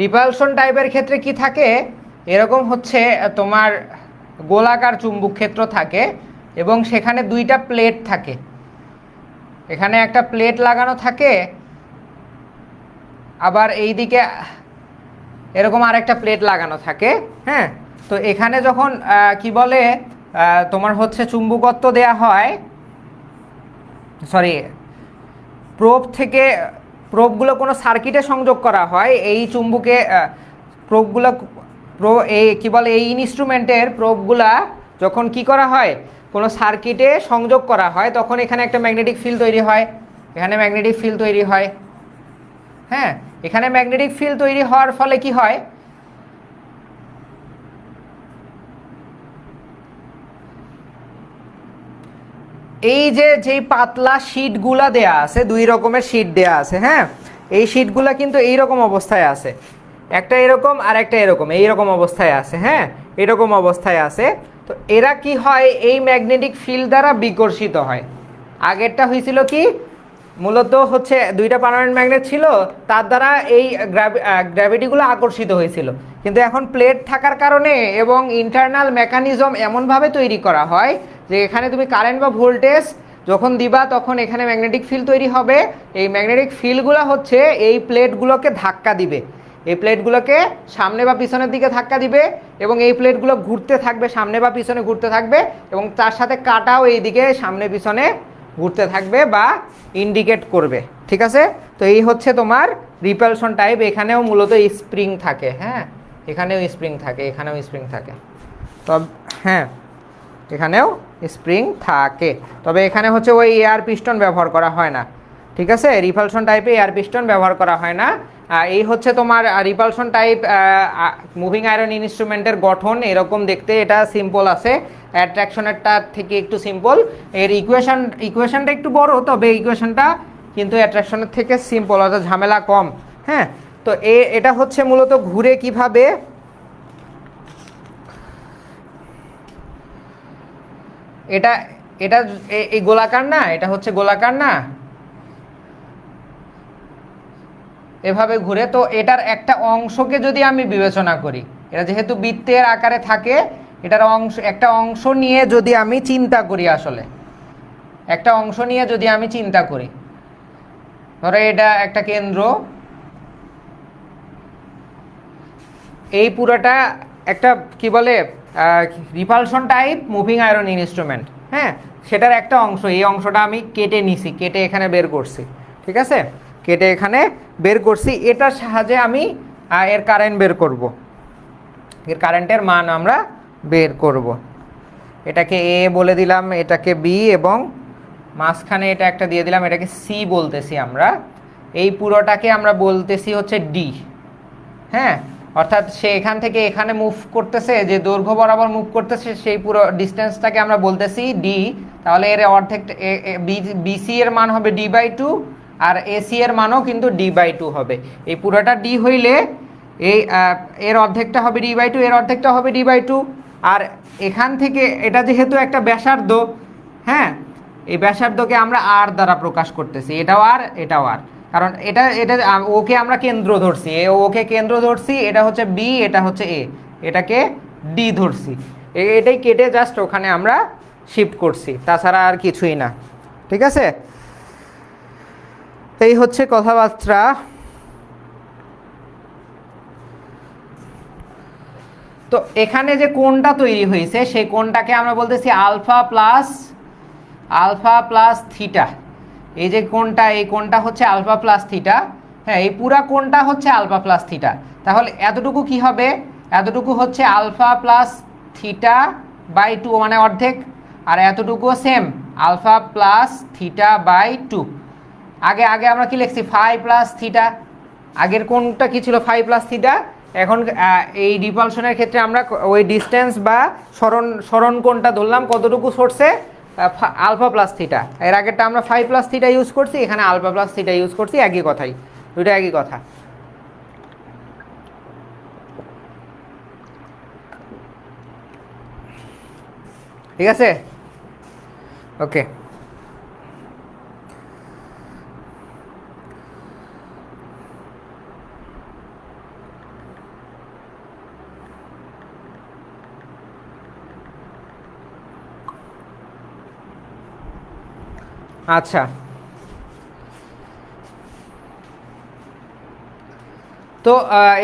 রিপালশন টাইপের ক্ষেত্রে কি থাকে, এরকম হচ্ছে তোমার গোলাকার চুম্বক ক্ষেত্র থাকে এবং সেখানে 2টা প্লেট থাকে। এখানে একটা প্লেট লাগানো থাকে, আবার এই দিকে এরকম আরেকটা প্লেট লাগানো থাকে। হ্যাঁ, তো এখানে যখন কি বলে তোমার হচ্ছে চুম্বকত্ব দেয়া হয়, সরি, প্রোবগুলো কোনো সার্কিটে সংযোগ করা হয়, এই চুম্বকে প্রোবগুলো এই কি বলে এই ইনস্ট্রুমেন্টের প্রোবগুলা যখন কি করা হয়, কোনো সার্কিটে সংযোগ করা হয়, তখন এখানে একটা ম্যাগনেটিক ফিল্ড তৈরি হয়, এখানে ম্যাগনেটিক ফিল্ড তৈরি হয়। হ্যাঁ, এখানে ম্যাগনেটিক ফিল্ড তৈরি হওয়ার ফলে কি হয়, এই যেই পাতলা শিটগুলা দেয়া আছে, 2 রকমের শিট দেয়া আছে। হ্যাঁ, এই শিটগুলা কিন্তু এইরকম অবস্থায় আছে, একটা এরকম আর একটা এরকম, এইরকম অবস্থায় আছে। হ্যাঁ, এরকম অবস্থায় আছে। তো এরা কি হয়, এই ম্যাগনেটিক ফিল্ড দ্বারা বিকর্ষিত হয়। আগেরটা হয়েছিল কি, মূলত হচ্ছে 2টা পার্মানেন্ট ম্যাগনেট ছিল, তার দ্বারা এই গ্র্যাভিটিগুলো আকর্ষিত হয়েছিল। কিন্তু এখন প্লেট থাকার কারণে এবং ইন্টারনাল মেকানিজম এমনভাবে তৈরি করা হয় যে এখানে তুমি কারেন্ট বা ভোল্টেজ যখন দিবা তখন এখানে ম্যাগনেটিক ফিল্ড তৈরি হবে। এই ম্যাগনেটিক ফিল্ডগুলো হচ্ছে এই প্লেটগুলোকে ধাক্কা দিবে, এই প্লেটগুলোকে সামনে বা পিছনের দিকে ধাক্কা দিবে এবং এই প্লেটগুলো ঘুরতে থাকবে, সামনে বা পিছনে ঘুরতে থাকবে, এবং তার সাথে কাটাও এই দিকে সামনে পিছনে ঘুরতে থাকবে বা ইন্ডিকেট করবে। ঠিক আছে? তো এই হচ্ছে তোমার রিপালশন টাইপ। এখানেও মূলত স্প্রিং থাকে। হ্যাঁ, এখানেও স্প্রিং থাকে, এখানেও স্প্রিং থাকে। তবে হ্যাঁ, এখানেও স্প্রিং থাকে, তবে এখানে হচ্ছে ওই এয়ার পিস্টন ব্যবহার করা হয় না। ঠিক আছে, রিপালশন টাইপে এয়ার পিস্টন ব্যবহার করা হয় না। এই হচ্ছে তোমার রিপালশন টাইপ মুভিং আয়রন ইনস্ট্রুমেন্টের গঠন এরকম দেখতে। এটা সিম্পল আছে, অ্যাট্রাকশনেরটা থেকে একটু সিম্পল। এর ইকুয়েশনটা একটু বড়, তবে ইকুয়েশনটা কিন্তু অ্যাট্রাকশনের থেকে সিম্পল, অর্থাৎ ঝামেলা কম। হ্যাঁ, তো এটা হচ্ছে মূলত ঘুরে কিভাবে, এটা এটা এই গোলাকার না, এটা হচ্ছে গোলাকার না, এভাবে ঘুরে। তো এটার একটা অংশকে যদি আমি বিবেচনা করি, এটা যেহেতু বৃত্তের আকারে থাকে, এটার একটা অংশ নিয়ে যদি আমি চিন্তা করি, আসলে একটা অংশ নিয়ে যদি আমি চিন্তা করি, ধরো এটা একটা কেন্দ্র, এই পুরোটা একটা কি বলে repulsion type moving iron instrument. হ্যাঁ, সেটার একটা অংশ, এই অংশটা আমি কেটে নিছি, কেটে এখানে বের করছি। ঠিক আছে, কেটে এখানে বের করছি, এটার সাহায্যে আমি এর কারেন্ট বের করব, এর কারেন্টের মান আমরা বের করব। এটাকে এ বলে দিলাম, এটাকে বি, এবং মাঝখানে এটা একটা দিয়ে দিলাম, এটাকে সি বলতেছি আমরা। এই পুরোটাকে আমরা বলতেছি হচ্ছে ডি। হ্যাঁ, অর্থাৎ সে এখান থেকে এখানে মুভ করতেছে, যে দৈর্ঘ্য বরাবর মুভ করতেছে, সেই পুরো ডিস্টেন্সটাকে আমরা বলতেছি ডি। তাহলে এর অর্ধেক, বিসি এর মান হবে d/2, আর এসি এর মানও কিন্তু d/2 হবে। এই পুরোটা ডি হইলে এই এর অর্ধেকটা হবে d/2, এর অর্ধেকটা হবে d/2। আর এখান থেকে এটা যেহেতু একটা ব্যাসার্ধ, হ্যাঁ, এই ব্যাসার্ধকে আমরা আর দ্বারা প্রকাশ করতেছি, এটাও আর, এটাও আর, কারণ এটা ওকে আমরা কেন্দ্র ধরছি, ওকে কেন্দ্র ধরছি, এটা হচ্ছে বি, এটা হচ্ছে এ, এটাকে ডি ধরছি। এটাই কেটে জাস্ট ওখানে আমরা শিফট করছি, তাছাড়া আর কিছুই না। ঠিক আছে, এই হচ্ছে কথাবার্তা। তো এখানে যে কোণটা তৈরি হয়েছে সেই কোণটাকে আমরা বলতেছি আলফা প্লাস থিটা। এই যে কোণটা, এই কোণটা হচ্ছে আলফা প্লাস থিটা। হ্যাঁ, এই পুরা কোণটা হচ্ছে আলফা প্লাস থিটা। তাহলে এতটুকু কি হবে? এতটুকু হচ্ছে আলফা প্লাস থিটা বাই 2, মানে অর্ধেক। আর এতটুকুও same, alpha plus theta by 2। আগে আগে আমরা কি লিখছি? Phi plus theta. আগের কোণটা কি ছিল? Phi plus theta. এখন এই রিপালশনের ক্ষেত্রে আমরা ওই ডিস্টেন্স বা সরণ কোণটা ধরলাম কতটুকু সোর্সে? Alpha plus theta. এর আগেরটা আমরা ফাই প্লাস থিটা ইউজ করছি, এখানে আলফা প্লাস থিটা ইউজ করছি, একই কথাই, দুটো একই কথা। ঠিক আছে, ওকে। আচ্ছা, তো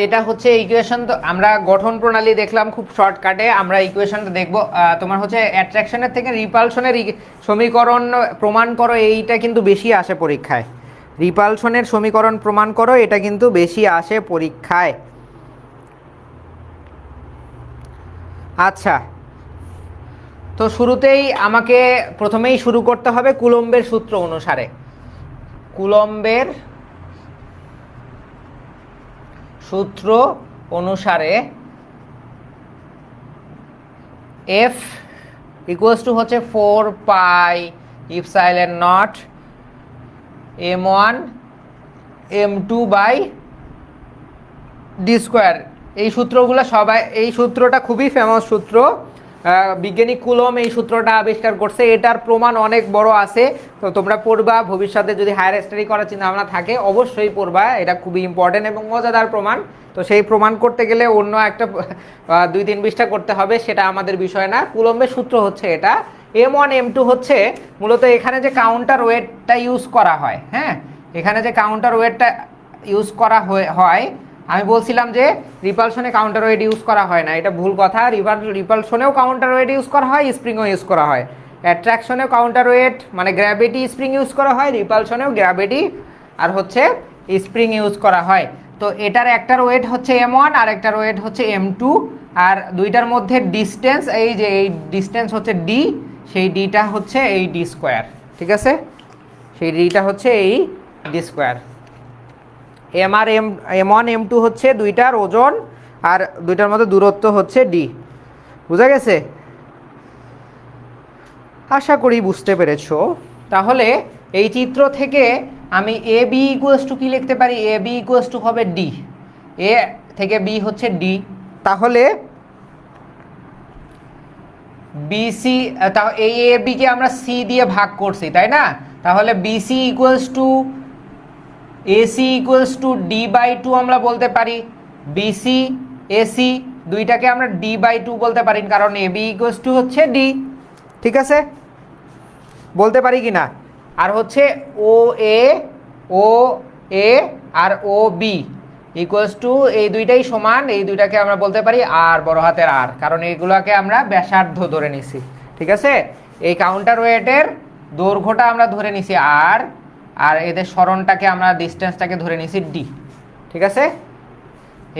এটা হচ্ছে ইকুয়েশন। তো আমরা গঠন প্রণালী দেখলাম খুব শর্টকাটে, আমরা ইকুয়েশনটা দেখব। তোমার হচ্ছে অ্যাট্রাকশনের থেকে রিপালশনের সমীকরণ প্রমাণ করো, এইটা কিন্তু বেশি আসে পরীক্ষায়। রিপালশনের সমীকরণ প্রমাণ করো, এটা কিন্তু বেশি আসে পরীক্ষায়। আচ্ছা, তো শুরুতেই আমাকে প্রথমেই শুরু করতে হবে কুলম্বের সূত্র অনুসারে। কুলম্বের সূত্র অনুসারে এফ ইকুয়ালস টু হচ্ছে 4 pi epsilon naught m1 m2 by D square. এই সূত্রগুলো সবাই, এই সূত্রটা খুবই ফেমাস সূত্র, বিজ্ঞানী কুলম এই সূত্রটা আবিষ্কার করছে। এটার প্রমাণ অনেক বড় আছে, তো তোমরা পড়বা। ভবিষ্যতে যদি হায়ার স্টাডি করার চিন্তা ভাবনা থাকে অবশ্যই পড়বা, এটা খুবই ইম্পর্টেন্ট এবং মজাদার প্রমাণ। তো সেই প্রমাণ করতে গেলে অন্য একটা 2-3 পৃষ্ঠা করতে হবে, সেটা আমাদের বিষয় না। কুলম্বের সূত্র হচ্ছে এটা। m1 m2 হচ্ছে মূলত এখানে যে কাউন্টার ওয়েটটা ইউজ করা হয়, হ্যাঁ, এখানে যে কাউন্টার ওয়েটটা ইউজ করা হয়, আমি বলছিলাম যে রিপালশনে কাউন্টার ওয়েট ইউজ করা হয় না, এটা ভুল কথা। রিপালশনেও কাউন্টার ওয়েট ইউজ করা হয়, স্প্রিংও ইউজ করা হয়। অ্যাট্রাকশনেও কাউন্টার ওয়েট মানে গ্র্যাভিটি স্প্রিং ইউজ করা হয়, রিপালশনেও গ্র্যাভিটি আর হচ্ছে স্প্রিং ইউজ করা হয়। তো এটার একটার ওয়েট হচ্ছে m1 আর একটার ওয়েট হচ্ছে m2, আর দুইটার মধ্যে ডিস্টেন্স, এই যে এই ডিস্টেন্স হচ্ছে d, সেই ডিটা হচ্ছে এই ডি স্কোয়ার। ঠিক আছে, সেই ডিটা হচ্ছে এই ডি স্কোয়ার। m1 m2 হচ্ছে দুইটার ওজন, আর দুইটার মধ্যে দূরত্ব হচ্ছে d। বুঝা গেছে? আশা করি বুঝতে পেরেছো। তাহলে এই চিত্র থেকে আমি এ বি ইকুয়ালস টু কি লিখতে পারি? এ বি ইকুয়ালস টু হবে ডি, এ থেকে বি হচ্ছে ডি। তাহলে বিসি, এই এ বিকে আমরা সি দিয়ে ভাগ করছি, তাই না? তাহলে BC equals to AC equals to D by 2 আমরা বলতে পারি। বিসি এসি দুইটাকে আমরা ডি বাই 2 বলতে পারি, কারণ এ বি ইকুয়ালস টু হচ্ছে ডি। ঠিক আছে, বলতে পারি কি না? আর হচ্ছে ও এ আর ও বি ইকুয়ালস টু, এই দুইটাই সমান, এই দুইটাকে আমরা বলতে পারি আর, বড় হাতের আর, কারণ এইগুলোকে আমরা ব্যাসার্ধ ধরে নিছি। ঠিক আছে, এই কাউন্টার ওয়েটের দৈর্ঘ্যটা আমরা ধরে নিছি আর, আর এদের সরণটাকে আমরা ডিস্টেন্সটাকে ধরে নিছি ডি। ঠিক আছে,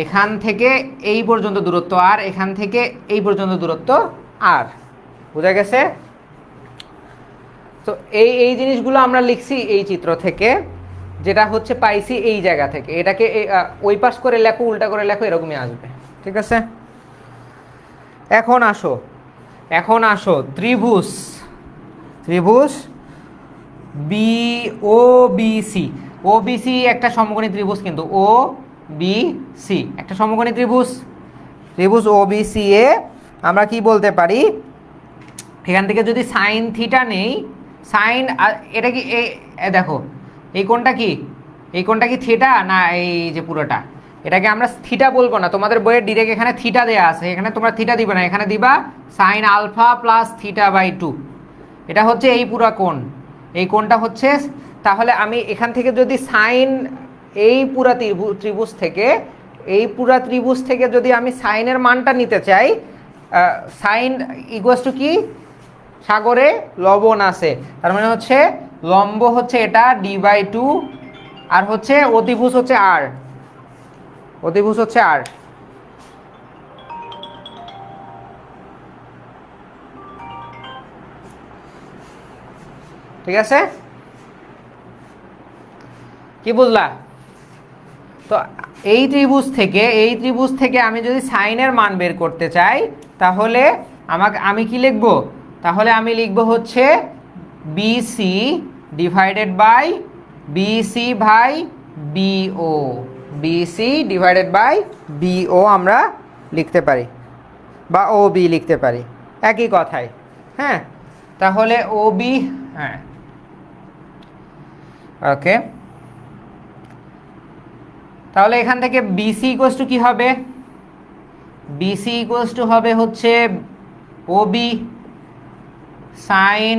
এখান থেকে এই পর্যন্ত দূরত্ব আর, এখান থেকে এই পর্যন্ত দূরত্ব আর। বুঝা গেছে? তো এই জিনিসগুলো আমরা লিখছি এই চিত্র থেকে, যেটা হচ্ছে পাইছি এই জায়গা থেকে। এটাকে ওই পাশ করে লেখো, উল্টা করে লেখো, এরকমই আসবে। ঠিক আছে, এখন আসো ত্রিভুজ বি ও বি সি একটা সমকোণী ত্রিভুজ, কিন্তু ও বি সি একটা সমকোণী ত্রিভুজ ও বি সি এ আমরা কি বলতে পারি? এখান থেকে যদি সাইন থিটা নেই, সাইন, এটা কি দেখো এই কোণটা কি থিটা না? এই যে পুরোটা, এটাকে আমরা থিটা বলবো না। তোমাদের বইয়ের ডিরেক্ট এখানে থিটা দেয়া আছে, এখানে তোমরা থিটা দিবে না, এখানে দিবা sine alpha plus theta by 2। এটা হচ্ছে এই পুরা কোণ, এই কোণটা হচ্ছে, তাহলে আমি এখান থেকে যদি সাইন এই পুরা ত্রিভুজ থেকে যদি আমি সাইনের মানটা নিতে চাই, সাইন ইকুয়ালস টু কি, সাগরে লবণ আছে, তার মানে হচ্ছে লম্ব হচ্ছে এটা d/2 আর হচ্ছে অতিভুজ হচ্ছে r, অতিভুজ হচ্ছে r। ঠিক আছে, কি বুঝলা? তো এই ত্রিভুজ থেকে আমি যদি সাইনের মান বের করতে চাই তাহলে আমি কি লিখব? তাহলে আমি লিখব হচ্ছে BC divided by BC by BO, BC divided by BO আমরা লিখতে পারি, বা ও বি লিখতে পারি, একই কথাই। হ্যাঁ, তাহলে ও বি, হ্যাঁ ওকে, তাহলে এখান থেকে বিসি ইকুয়ালস টু কি হবে? বিসি ইকুয়ালস টু হবে হচ্ছে ওবি সাইন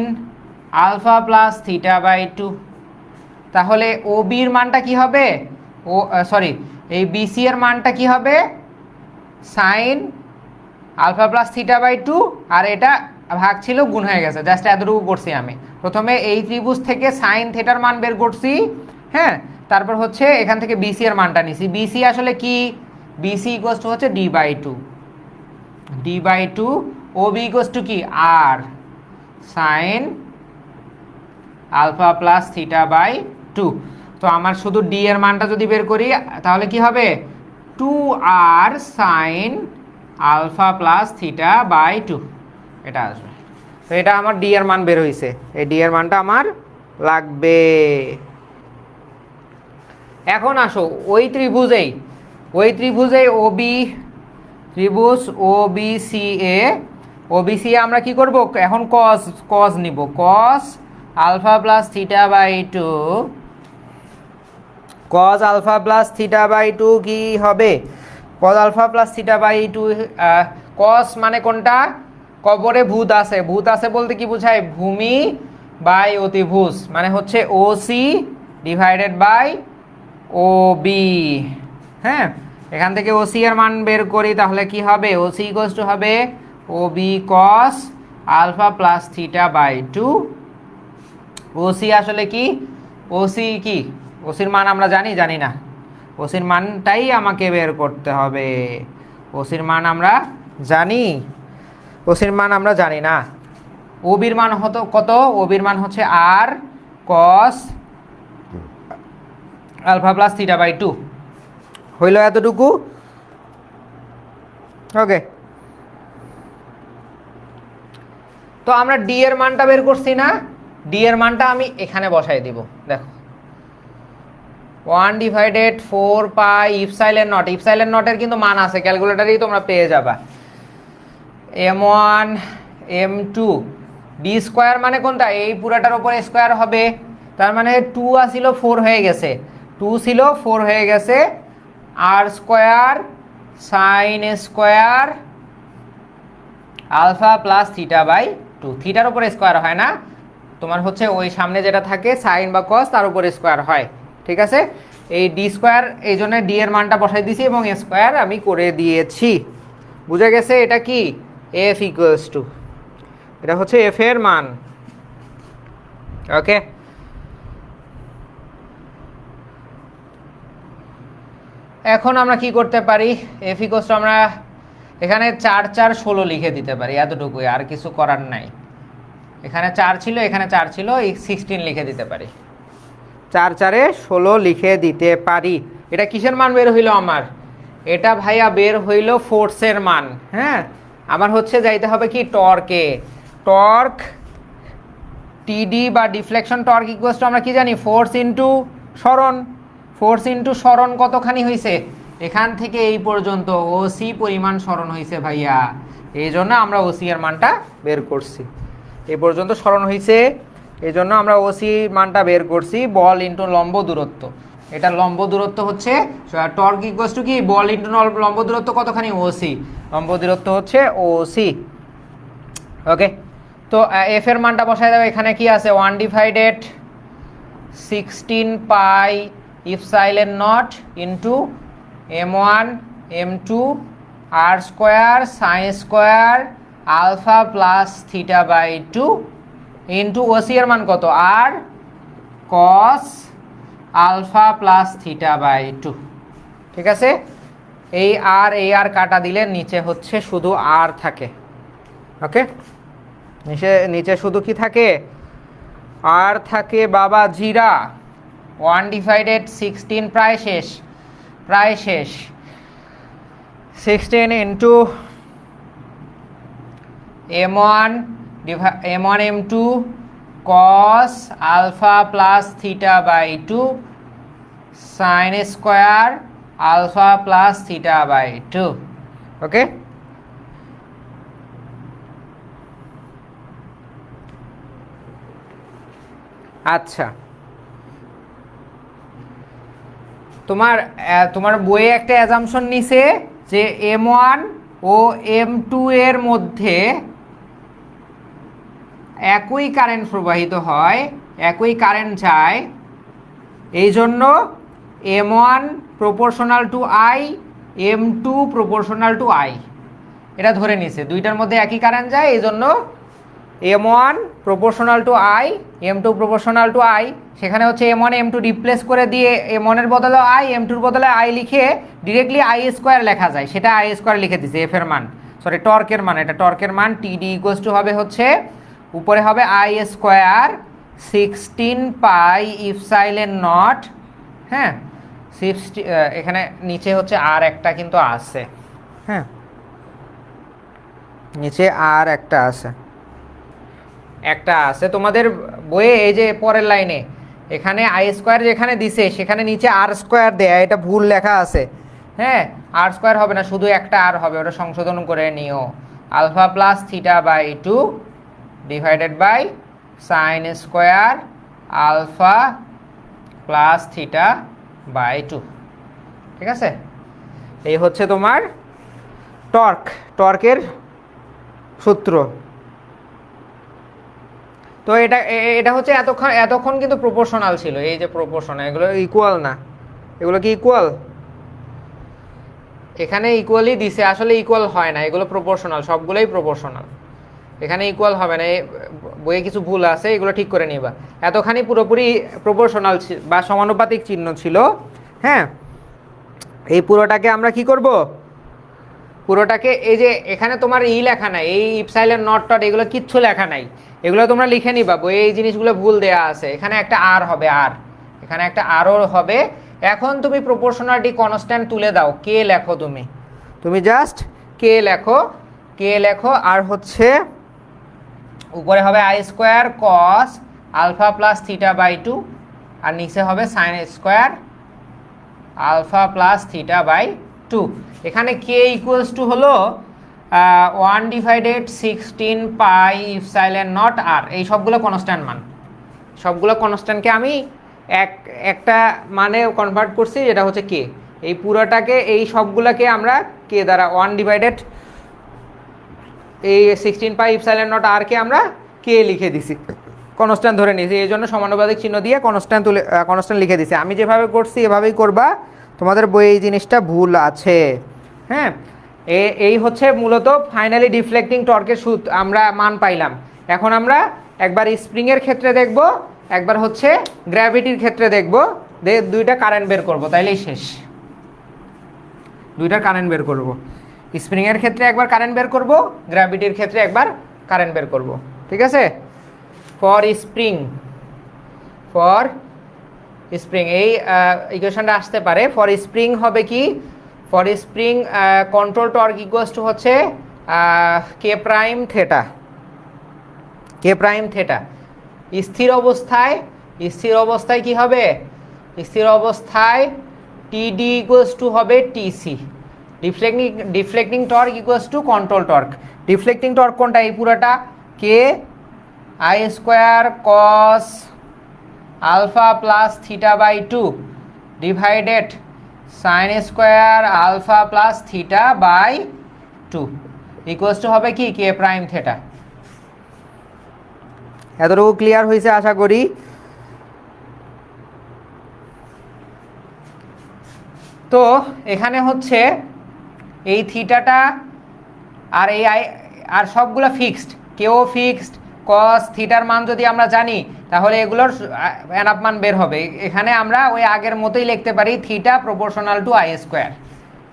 আলফা প্লাস θ/2। তাহলে ওবির মানটা কি হবে? এই বিসি এর মানটা কি হবে? সাইন আলফা প্লাস θ/2, আর এটা ভাগ ছিল গুণ হয়ে গেছে, জাস্ট এতটুকু করছি আমি। প্রথমে এই ত্রিভুজ থেকে সাইন থিটার মান বের করছি, হ্যাঁ, তারপর হচ্ছে এখান থেকে বিসি এর মানটা নিছি। বিসি আসলে কি? বিসি ইকুয়ালস টু হচ্ছে d/2, ওবি ইকুয়ালস টু কি? আর সাইন আলফা প্লাস θ/2। তো আমার শুধু ডি এর মানটা যদি বের করি তাহলে কি হবে? 2r সাইন আলফা প্লাস θ/2 এটা আসবে। তো এটা আমার ডি এর মান বের হয়েছে, এই ডি এর মানটা আমার লাগবে। এখন আসো ওই ত্রিভুজেই ত্রিভুজ ওবিসি আমরা কি করব? এখন কস নিব, cos alpha plus θ/2, cos alpha plus θ/2 কি হবে? কস আলফা প্লাস θ/2, কস মানে কোনটা? কবরে ভূত আছে বলতে কি বোঝায়? ভূমি বাই অতিভুজ, মানে হচ্ছে ওসি ডিভাইডেড বাই ওবি। হ্যাঁ, এখান থেকে ওসি এর মান বের করি তাহলে কি হবে? ওসি ইকুয়ালস টু হবে OB cos alpha plus θ/2। OC আসলে কি? ওসি কি? ওসির মান আমরা জানি না, ওসির মানটাই আমাকে বের করতে হবে। ওসির মান আমরা জানি না। ওবির মান হতো কত? ওবির মান হচ্ছে আর কস আলফা প্লাস θ/2, হইল এতটুকু। ওকে, তো আমরা ডি এর মানটা বের করছি না? ডি এর মানটা আমি এখানে বসাই দিব। দেখো 1/4 পাই ইপসাইলন নটের কিন্তু মান আছে, ক্যালকুলেটরেই তোমরা পেয়ে যাবা। m1 m2 ডি স্কোয়ার মানে কোনটা? এই পুরাটার উপরে স্কোয়ার হবে, তার মানে 2 ছিল 4 হয়ে গেছে, 2 ছিল 4 হয়ে গেছে, আর square sine square alpha plus θ/2। থিটার উপরে স্কোয়ার হয় না, তোমার হচ্ছে ওই সামনে যেটা থাকে সাইন বা কস তার উপরে স্কোয়ার হয়। ঠিক আছে, এই ডি স্কোয়ার, এই জন্য ডি এর মানটা বসাই দিয়েছি এবং স্কোয়ার আমি করে দিয়েছি। বুঝে গেছে? এটা কি? এফ ইকুয়ালস টু, এটা হচ্ছে এফ এর মান। ওকে, এখন আমরা কি করতে পারি? এফ ইকুয়ালস টু আমরা এখানে 4 4 16 লিখে দিতে পারি, এতটুকুই, আর কিছু করার নাই। এখানে 4 ছিল, এখানে 4 ছিল, এই 16 লিখে দিতে পারি। 4 4 16 লিখে দিতে পারি। এটা কিসের মান বের হইলো আমার? এটা ভাইয়া বের হইল ফোর্সের মান। হ্যাঁ, আমার হচ্ছে যাইতে হবে কি? টর্কে। টর্ক টিডি বা ডিফ্লেকশন টর্ক ইকুয়ালস টু আমরা কি জানি? ফোর্স ইন্টু সরণ। ফোর্স ইন্টু সরণ কতখানি হয়েছে? এখান থেকে এই পর্যন্ত ওসি পরিমাণ সরণ হয়েছে ভাইয়া, এই জন্য আমরা ওসি এর মানটা বের করছি। এই পর্যন্ত সরণ হয়েছে, এই জন্য আমরা ওসি মানটা বের করছি। বল ইন্টু লম্ব দূরত্ব, এটা লম্ব দূরত্ব হচ্ছে টর্ক ইকুয়ালস টু কি? বল ইন্টু লম্ব দূরত্ব কতখানি? ওসি, লম্ব দূরত্ব হচ্ছে ওসি। ওকে, তো এফ এর মানটা বসায় দাও, এখানে কি আছে 1/16 pi epsilon naught into m1 m2 আর square sine square alpha plus theta by 2 into OC এর মান কত আর cos alpha plus theta by 2। ঠিক আছে, এই আর কাটা দিলে নিচে হচ্ছে শুধু আর থাকে। ওকে, নিচে শুধু কি থাকে আর থাকে বাবা জিরা। 1/16 প্রায় শেষ 16 into m1 m2 cos alpha plus theta by 2 sine square alpha plus theta by 2। Okay, আচ্ছা তোমার বইয়ে একটা অ্যাজাম্পশন নিছে যে m1 ও m2 এর মধ্যে একই কারেন্ট প্রবাহিত হয়, একই কারেন্ট যায়, এই জন্য m1 proportional to i, m2 proportional to i, এটা ধরে নিছে দুইটার মধ্যে একই কারেন্ট যায়, এই জন্য m1 proportional to i, m2 proportional to i। সেখানে হচ্ছে m1 m2 রিপ্লেস করে দিয়ে m1 এর বদলে i, m2 এর বদলে i লিখে ডিরেক্টলি i স্কোয়ার লেখা যায়, সেটা i স্কোয়ার লিখে দিছে এফ এর মান, সরি টর্কের মান, এটা টর্কের মান TD ইকুয়ালস টু হবে হচ্ছে উপরে হবে i square 16 pi epsilon not, হ্যাঁ এখানে নিচে হচ্ছে আর একটা কিন্তু আছে, হ্যাঁ নিচে আর একটা আছে তোমাদের বইয়ে, এই যে পরের লাইনে এখানে আই স্কোয়ার যেখানে দিছে সেখানে নিচে আর স্কোয়ার দেয়া, এটা ভুল লেখা আছে, হ্যাঁ আর স্কোয়ার হবে না, শুধু একটা আর হবে, ওটা সংশোধন করে নিও। Alpha plus theta by 2 divided by sine square alpha plus theta by 2। ঠিক আছে, এই হচ্ছে তোমার টর্কের সূত্র। তো এটা হচ্ছে এতক্ষণ কিন্তু প্রপোর্শনাল ছিল, এই যে প্রপোর্শনাল, এগুলো ইকুয়াল না, এগুলো কি ইকুয়াল, এখানে ইকুয়ালই দিছে, আসলে ইকুয়াল হয় না, এগুলো প্রপোর্শনাল, সবগুলোই প্রপোর্শনাল, এখানে ইকুয়াল হবে না, বইয়ে কিছু ভুল আছে, এগুলো ঠিক করে নিবা। এতখানি পুরোপুরি প্রপোর্শনাল বা সমানুপাতিক চিহ্ন ছিল, হ্যাঁ এই পুরোটাকে আমরা কি করব, পুরোটাকে এই যে এখানে তোমার লেখা নাই, এই ইপসাইলন নট টট এগুলো কিচ্ছু লেখা নাই, এগুলো তোমরা লিখে নিবা, বইয়ে এই জিনিসগুলো ভুল দেয়া আছে। এখানে একটা আর হবে, এখানে একটা আরও হবে। এখন তুমি প্রপোর্শনালিটি কনস্ট্যান্ট তুলে দাও, কে লেখো, তুমি জাস্ট কে লেখো আর হচ্ছে উপরে হবে I square cos alpha plus theta by 2 আর নিচে হবে sine square alpha plus theta by 2। এখানে কে ইকুয়ালস টু হলো 1/16 পাই ইপসাইলন নট আর, এই সবগুলো কনস্ট্যান্ট মান, সবগুলো কনস্ট্যান্টকে আমি একটা মানে কনভার্ট করছি, যেটা হচ্ছে কে। এই পুরোটাকে এই সবগুলোকে আমরা কে দ্বারা 1/ এই 16 পাই ইপসাইলন নট আর কে আমরা কে লিখে দিছি, কনস্ট্যান্ট ধরে নিয়েছি, এই জন্য সমানুপাতিক চিহ্ন দিয়ে কনস্ট্যান্ট লিখে দিছি। আমি যেভাবে করছি এভাবেই করবা, তোমাদের বইয়ে এই জিনিসটা ভুল আছে, হ্যাঁ এই হচ্ছে মূলত ফাইনালি ডিফ্লেক্টিং টর্কের সূত্র আমরা মান পাইলাম। এখন আমরা একবার স্প্রিংয়ের ক্ষেত্রে দেখব, একবার হচ্ছে গ্র্যাভিটির ক্ষেত্রে দেখব, দুইটা কারেন্ট বের করব, তাইলেই শেষ। দুইটা কারেন্ট বের করব, স্প্রিংয়ের ক্ষেত্রে একবার কারেন্ট বের করব, গ্র্যাভিটির ক্ষেত্রে একবার কারেন্ট বের করব। ঠিক আছে, ফর স্প্রিং এই ইকুয়েশনটা আসতে পারে। ফর স্প্রিং হবে কি, for spring control torque equals to হচ্ছে কে প্রাইম থেটা। স্থির অবস্থায় কি হবে, স্থির অবস্থায় টিডি ইকুয়ালস টু হবে TC. Deflecting torque equals to control torque. Deflecting torque কোনটা, এই পুরাটা K I square cos alpha plus theta by 2 divided sine square alpha plus theta by 2 equals to হবে কি কে প্রাইম থেটা। এতটুকু clear হয়েছে আশা করি। তো এখানে হচ্ছে এই থিটাটা আর এই আর সবগুলো ফিক্সড, কেও ফিক্সড। কস থিটার মান যদি আমরা জানি তাহলে এগুলোর এনাফ মান বের হবে। এখানে আমরা ওই আগের মতোই লিখতে পারি theta proportional to I square.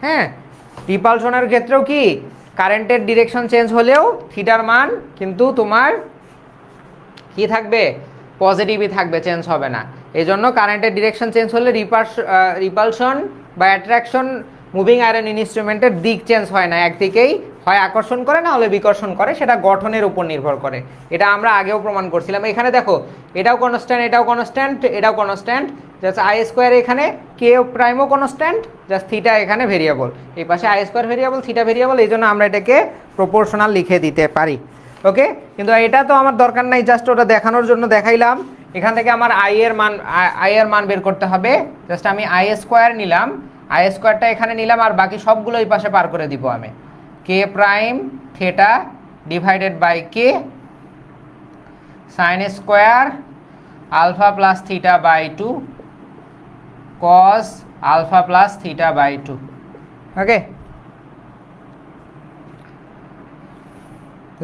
হ্যাঁ, রিপালশনের ক্ষেত্রেও কি কারেন্টের ডিরেকশন চেঞ্জ হলেও থিটার মান কিন্তু তোমার কি থাকবে, পজিটিভই থাকবে, চেঞ্জ হবে না। এই জন্য কারেন্টের ডিরেকশন চেঞ্জ হলে রিপালশন বা অ্যাট্রাকশন মুভিং আয়রন ইনস্ট্রুমেন্টের দিক চেঞ্জ হয় না, একদিকেই হয় আকর্ষণ করে না হলে বিকর্ষণ করে, সেটা গঠনের উপর নির্ভর করে। এটা আমরা আগেও প্রমাণ করছিলাম। এখানে দেখো এটাও কনস্ট্যান্ট, এটাও কনস্ট্যান্ট, এটাও কনস্ট্যান্ট, জাস্ট আই স্কোয়ার এখানে কে প্রাইমও কনস্ট্যান্ট, জাস্ট থিটা এখানে ভেরিয়েবল, এই পাশে I square variable, theta variable, এই জন্য আমরা এটাকে প্রপোর্শনাল লিখে দিতে পারি। ওকে, কিন্তু এটা তো আমার দরকার নাই, জাস্ট ওটা দেখানোর জন্য দেখাইলাম। এখান থেকে আমার আই এর মান বের করতে হবে। জাস্ট আমি আই স্কোয়ার নিলাম, আই স্কোয়ারটা এখানে নিলাম, আর বাকি সবগুলো এই পাশে পার করে দিব আমি। K prime theta divided by K sine square alpha plus theta by 2 cos alpha plus theta by 2। Okay,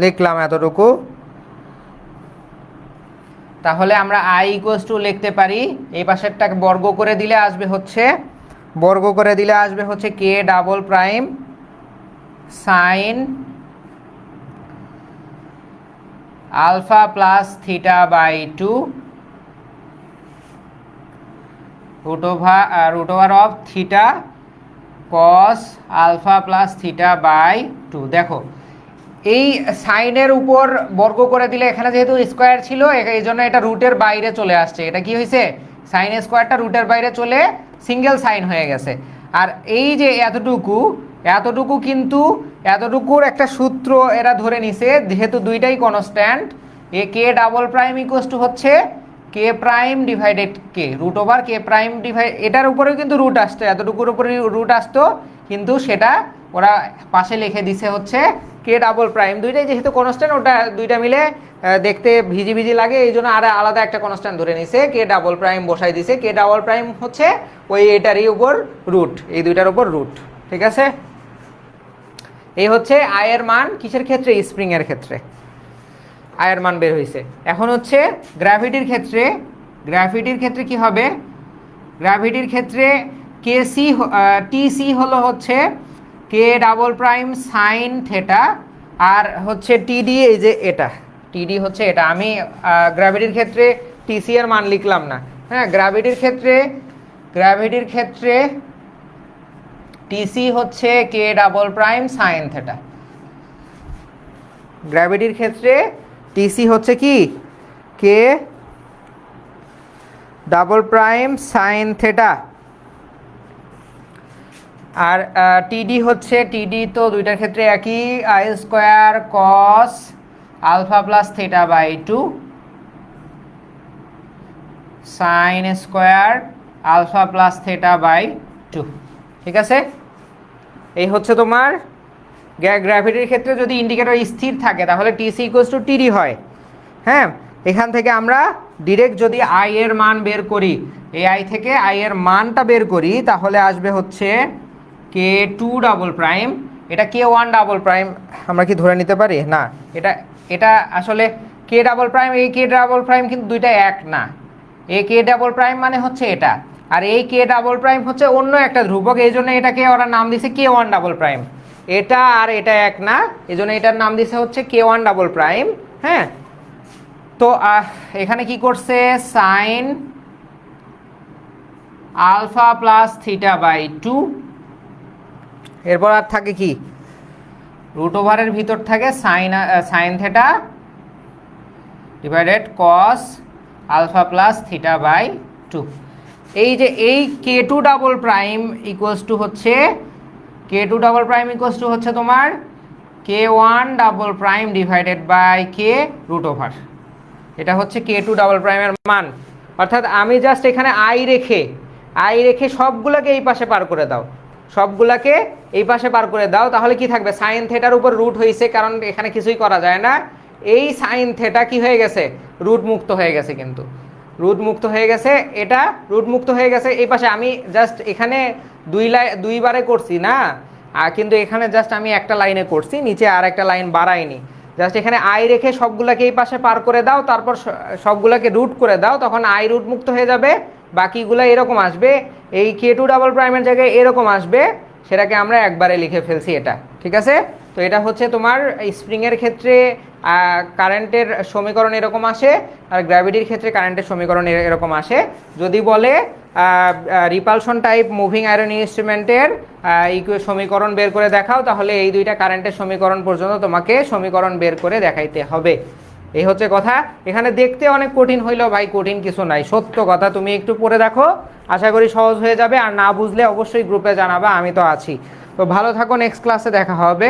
লিখলাম এতটুকু। তাহলে আমরা আই ইকুয়ালস টু লিখতে পারি, এই পাশেরটাকে বর্গ করে দিলে আসবে হচ্ছে কে double prime sine alpha plus theta by 2 root over of theta cos alpha plus theta by 2। দেখো এই সাইনের উপর বর্গ করে দিলে, এখানে যেহেতু স্কোয়ার ছিল এই জন্য এটা রুটের বাইরে চলে আসছে। এটা কি হয়েছে, সাইন স্কোয়ারটা রুটের বাইরে চলে সিঙ্গেল সাইন হয়ে গেছে। আর এই যে এতটুকু কিন্তু এতটুকুর একটা সূত্র এরা ধরে নিছে, যেহেতু দুইটাই কনস্ট্যান্ট, এ K double prime equals to হচ্ছে K prime divided K root over K prime divide, এটার উপরেও কিন্তু রুট আসতো, এতটুকুর উপরে রুট আসতো, কিন্তু সেটা ওরা পাশে লিখে দিছে হচ্ছে কে ডাবল প্রাইম। দুইটাই যেহেতু কনস্ট্যান্ট, ওটা দুইটা মিলে দেখতে ভিজি ভিজি লাগে, এই জন্য আর আলাদা একটা কনস্ট্যান্ট ধরে নিছে, কে ডাবল প্রাইম বসাই দিছে। কে ডাবল প্রাইম হচ্ছে ওই এটারই উপর রুট, এই দুইটার উপর রুট। ঠিক আছে, এই হচ্ছে আয়ের মান কিসের ক্ষেত্রে, স্প্রিং এর ক্ষেত্রে আয়ের মান বের হয়েছে। এখন হচ্ছে গ্র্যাভিটির ক্ষেত্রে কি হবে, গ্র্যাভিটির ক্ষেত্রে কেসি টিসি হলো হচ্ছে কে ডাবল প্রাইম সাইন থেটা, আর হচ্ছে টিডি এই যে এটা, টিডি হচ্ছে এটা। আমি গ্র্যাভিটির ক্ষেত্রে টিসি এর মান লিখলাম না। হ্যাঁ, গ্র্যাভিটির ক্ষেত্রে টিসি হচ্ছে কে ডাবল প্রাইম সাইন থেটা। গ্র্যাভিটির ক্ষেত্রে টিসি হচ্ছে কি k double prime sine theta, আর টিডি হচ্ছে, টিডি তো দুইটার ক্ষেত্রে একই, I square cos alpha plus theta by 2 sine square alpha plus theta by 2। ঠিক আছে, এই হচ্ছে তোমার গ্র্যাভিটির ক্ষেত্রে যদি ইন্ডিকেটর স্থির থাকে তাহলে টিসি ইকুয়ালস টু টিডি হয়। হ্যাঁ, এখান থেকে আমরা ডিরেক্ট যদি আই এর মান বের করি, এই আই থেকে আই এর মানটা বের করি, তাহলে আসবে হচ্ছে কে টু ডাবল প্রাইম, এটা কে ওয়ান ডাবল প্রাইম আমরা কি ধরে নিতে পারি না, এটা আসলে কে ডাবল প্রাইম, এই কে ডাবল প্রাইম কিন্তু দুইটা এক না। এই কে ডাবল প্রাইম মানে হচ্ছে এটা, আর এই কে ডাবল প্রাইম হচ্ছে অন্য একটা ধ্রুবক, এই জন্য এটাকে ওরা নাম দিছে কে ওয়ান ডাবল প্রাইম। এটা আর এটা এক না, এই জন্য এটার নাম দিছে হচ্ছে কে ওয়ান ডাবল প্রাইম। হ্যাঁ, তো এখানে কি করছে, sine alpha plus theta by 2, এরপর আর থাকে কি, রুট ওভারের ভিতর থাকে sine theta divided cos alpha plus theta by 2। এই যে এই K two double prime equals to হচ্ছে তোমার K one double prime divided by K root over, এটা হচ্ছে কে টু ডাবল প্রাইমের মান। অর্থাৎ আমি জাস্ট এখানে আই রেখে সবগুলোকে এই পাশে পার করে দাও, তাহলে কি থাকবে, সাইন থেটার উপর রুট হয়েছে, কারণ এখানে কিছুই করা যায় না, এই সাইন থেটা কি হয়ে গেছে, রুট মুক্ত হয়ে গেছে, কিন্তু রুট মুক্ত হয়ে গেছে, এটা রুট মুক্ত হয়ে গেছে। এই পাশে আমি জাস্ট এখানে দুইবারে করছি না, কিন্তু এখানে জাস্ট আমি একটা লাইনে করছি, নিচে আর একটা লাইন বাড়াইনি। জাস্ট এখানে আই রেখে সবগুলাকে এই পাশে পার করে দাও, তারপর সবগুলাকে রুট করে দাও, তখন আই রুট মুক্ত হয়ে যাবে। বাকিগুলো এরকম আসবে, এই K2 ডাবল প্রাইমের জায়গায় এরকম আসবে, সেটাকে আমরা একবারে লিখে ফেলছি এটা, ঠিক আছে। তো এটা হচ্ছে তোমার স্প্রিংয়ের ক্ষেত্রে কারেন্টের সমীকরণ এরকম আসে, আর গ্র্যাভিটির ক্ষেত্রে কারেন্টের সমীকরণ এরকম আসে। যদি বলে রিপালশন টাইপ মুভিং আয়রন ইনস্ট্রুমেন্টের সমীকরণ বের করে দেখাও, তাহলে এই দুইটা কারেন্টের সমীকরণ পর্যন্ত তোমাকে সমীকরণ বের করে দেখাইতে হবে। এই হচ্ছে কথা। এখানে দেখতে অনেক কঠিন হইলেও ভাই কঠিন কিছু নাই, সত্য কথা। তুমি একটু পড়ে দেখো, আশা করি সহজ হয়ে যাবে। আর না বুঝলে অবশ্যই গ্রুপে জানাবা, আমি তো আছি। তো ভালো থাকো, নেক্সট ক্লাসে দেখা হবে।